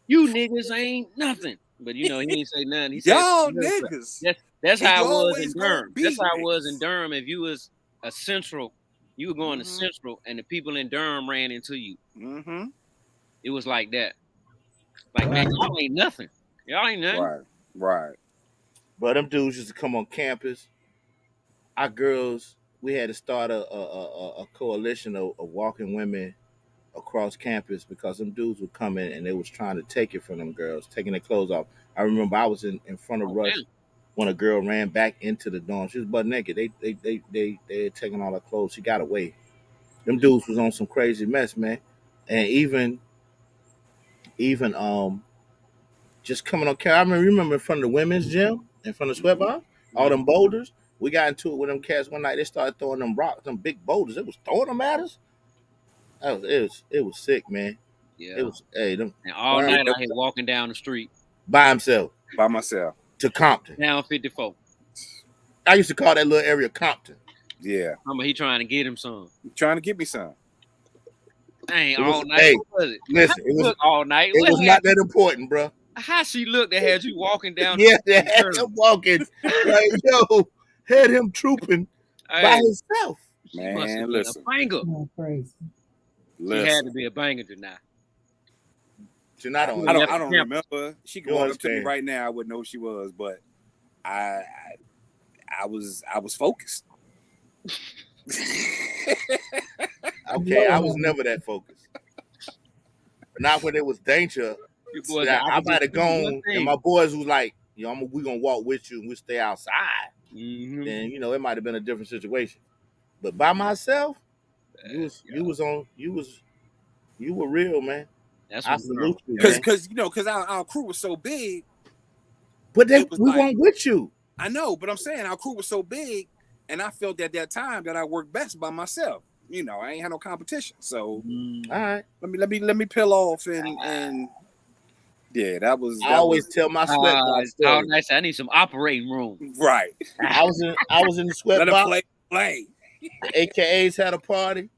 You niggas ain't nothing. But he didn't say nothing. He y'all said, niggas. That's how it was in Durham. That's how it was in Durham. If you was a Central, you were going to Central, and the people in Durham ran into you. Mm-hmm. It was like that. Like, man, y'all ain't nothing. Y'all ain't nothing. Right. But them dudes used to come on campus. Our girls, we had to start a coalition of walking women across campus because them dudes would come in and they was trying to take it from them girls, taking their clothes off. I remember I was in front of Oh Russ damn. when a girl ran back into the dorm. She was butt naked. They had taken all her clothes. She got away. Them Mm, dudes was on some crazy mess, man. And even just coming on camera. I remember in front of the women's gym, in front of Sweat Bar, all mm, them boulders. We got into it with them cats one night. They started throwing them rocks, them big boulders. It was throwing them at us. It was sick, man. It yeah. was them And all darn night Yeah, out here walking down the street by himself by myself. to Compton. down 54. I used to call that little area Compton. Yeah, He trying to get him some. trying to get me some. Dang, It was all night. hey, What was it? How listen, she look all night? it was not that important, bro. How she looked that had you walking down Yeah, they the had him walking like had him trooping by Hey, himself. she must have Man, been a listen, banger. Oh, crazy. She had to listen. be a banger tonight. So not Who on I it. don't. left I the don't campus? remember. She could You walk up to me understand? right now. I wouldn't know who she was, but I, I was focused. Okay, I was Lord. never that focused. Not when it was danger. You So boys, that I I can might just have do one gone, and thing. my boys was like, we gonna walk with you, and we stay outside. Mm-hmm. Then it might have been a different situation. But by myself, you were real, man. That's I some girl salute you, right man. Cause our crew was so big. But It was we like, weren't with you. I know, but I'm saying our crew was so big, and I felt at that time that I worked best by myself. I ain't had no competition. So there. Mm. All right. let me peel off and yeah, that was I always tell my sweat box How story. nice. I need some operating room. right. I was in the sweat Let her box. play. The AKAs had a party,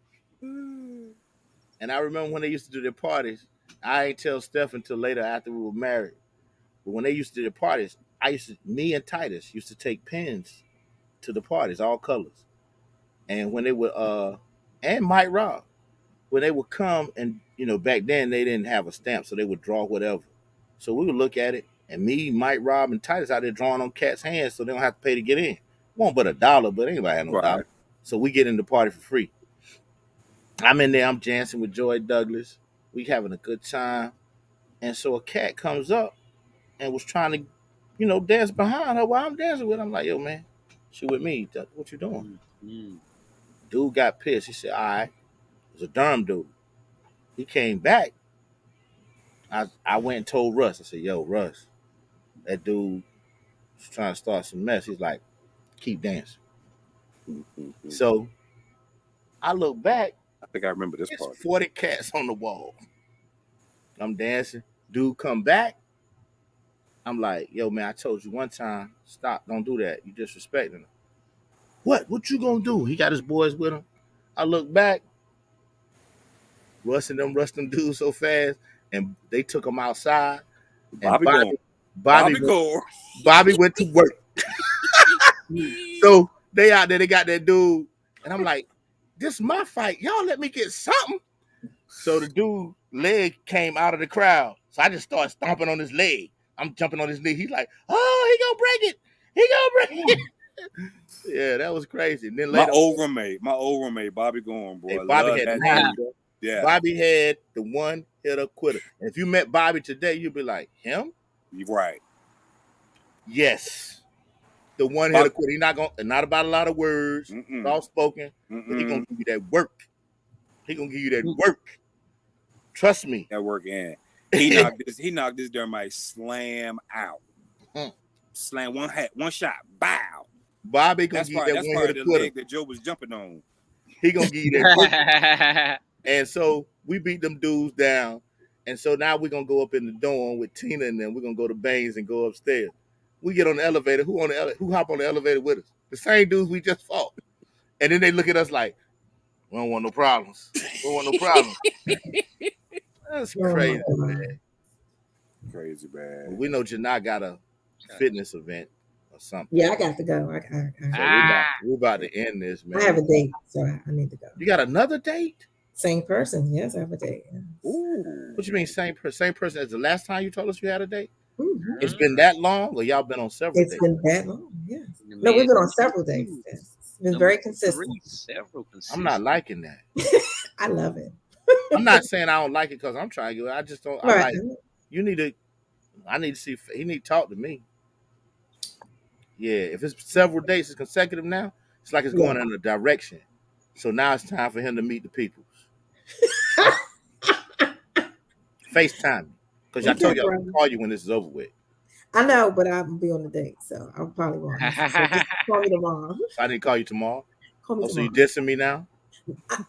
and I remember when they used to do their parties. I ain't tell Steph until later after we were married. But when they used to do their parties, me and Titus used to take pens to the parties, all colors. And when they would, and Mike Rob, when they would come and, back then they didn't have a stamp, so they would draw whatever. So we would look at it, and me, Mike Rob, and Titus out there drawing on cats' hands so they don't have to pay to get in. Won't but $1, but anybody had no Right. dollar. So we get in the party for free. I'm in there, I'm dancing with Joy Douglas. We having a good time. And so a cat comes up and was trying to, dance behind her while I'm dancing with her. I'm like, yo, man, she with me. What you doing? Mm. Mm. Dude got pissed. He said, all right. It was a Durham dude. He came back. I went and told Russ. I said, yo, Russ, that dude was trying to start some mess. He's like, keep dancing. Mhm. So I look back. I think I remember this It's part. 40 cats on the wall. I'm dancing. Dude come back. I'm like, yo, man, I told you one time, stop, don't do that. You disrespecting him. What you gonna do? He got his boys with him. I look back, rushed them dudes so fast, and they took him outside. And Bobby Gore. Bobby, Bobby Gore. Bobby went to work. So they out there, they got that dude, and I'm like, this is my fight. Y'all let me get something. So the dude leg came out of the crowd. So I just started stomping on his leg. I'm jumping on his knee. He's like, oh, he gonna break it. He gonna break it. Yeah, that was crazy. And then My later, old roommate, Bobby Gore, boy. hey, I Bobby love had that nasty. dude. Yeah, Bobby had the one hitter quitter. And if you met Bobby today, you'd be like, him? you're right. Yes. The one hitter Bob, quitter. He not about a lot of words, mm-mm, soft spoken, but he gonna mm-mm. give you that work. He gonna give you that work. Trust me. That work in. He knocked this Dermite slam out. Slam one shot. Bow. Bobby gonna give you that That's one probably hitter the quitter. leg that Joe was jumping on. He gonna give you that work. And so we beat them dudes down. And so now we're gonna go up in the dorm with Tina and them. We're gonna go to Baines and go upstairs. We get on the elevator. Who hop on the elevator with us? The same dudes we just fought. And then they look at us like, we don't want no problems. We don't want no problems. That's crazy, man. Crazy But bad. we know Janai got a fitness event or something. Yeah, I got to go. So we're about to end this, I have man. a date, so I need to go. You got another date? Same person. Yes, I have a date. Yes. Ooh. What you mean same person as the last time you told us you had a date? Mhm. It's been that long, or y'all been on several It's dates? been that long. Yes. The No, man we've been on said several dates. two. Yes. It's been Number very consistent. several I'm not consistent. liking that. I love it. I'm not saying I don't like it because I'm trying to. I just don't. I'm Right. like, you need to. I need to see. He need to talk to me. Yeah, if it's several days, it's consecutive now. It's like it's Yeah. going in a direction. So now it's time for him to meet the people. FaceTime me. Because I Okay, told you I was brother. going to call you when this is over with. I know, but I'll be on the date, so I probably won't answer. So just call me tomorrow. So I didn't call you tomorrow. Call me Oh, so you tomorrow. dissing me now?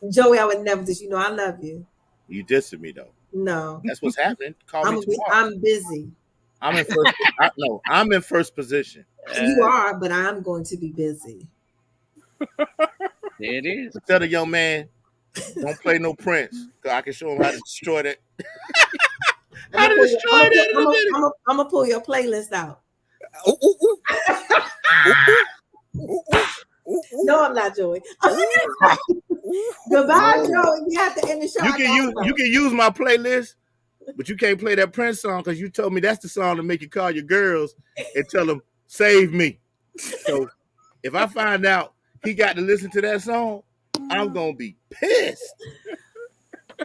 Joey, I would never just, I love you. You dissing me though. No. That's what's happening. Call me tomorrow. I'm busy. I'm in first. No, I'm in first position. You are, but I'm going to be busy. There it is. Tell the young man, don't play no Prince, because I can show him how to destroy that. How to destroy that in a minute. I'm gonna pull your playlist out. Ooh, ooh, ooh. Ooh, ooh. Ooh, ooh. No, I'm not, Joey. Goodbye, Joey. We have to end the show. You can use my playlist, but you can't play that Prince song because you told me that's the song to make you call your girls and tell them save me. So if I find out he got to listen to that song, I'm gonna be pissed.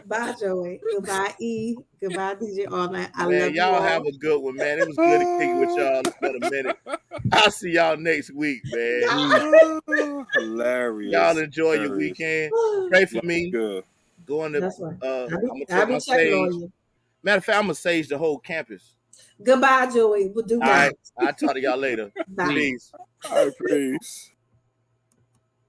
Bye, Joey. Goodbye, E. Goodbye, DJ All Night. I Man, love you y'all all. have a good one, man. It was good to kick it with y'all. It's been a minute. I'll see y'all next week, man. Hilarious. Y'all enjoy your weekend. Pray for me. Good. Going to That's right. I'm gonna I'll take be my checking on sage. you. Matter of fact, I'm gonna sage the whole campus. Goodbye, Joey. We'll do All that. right. I'll talk to y'all later. Bye. Peace. All right, peace.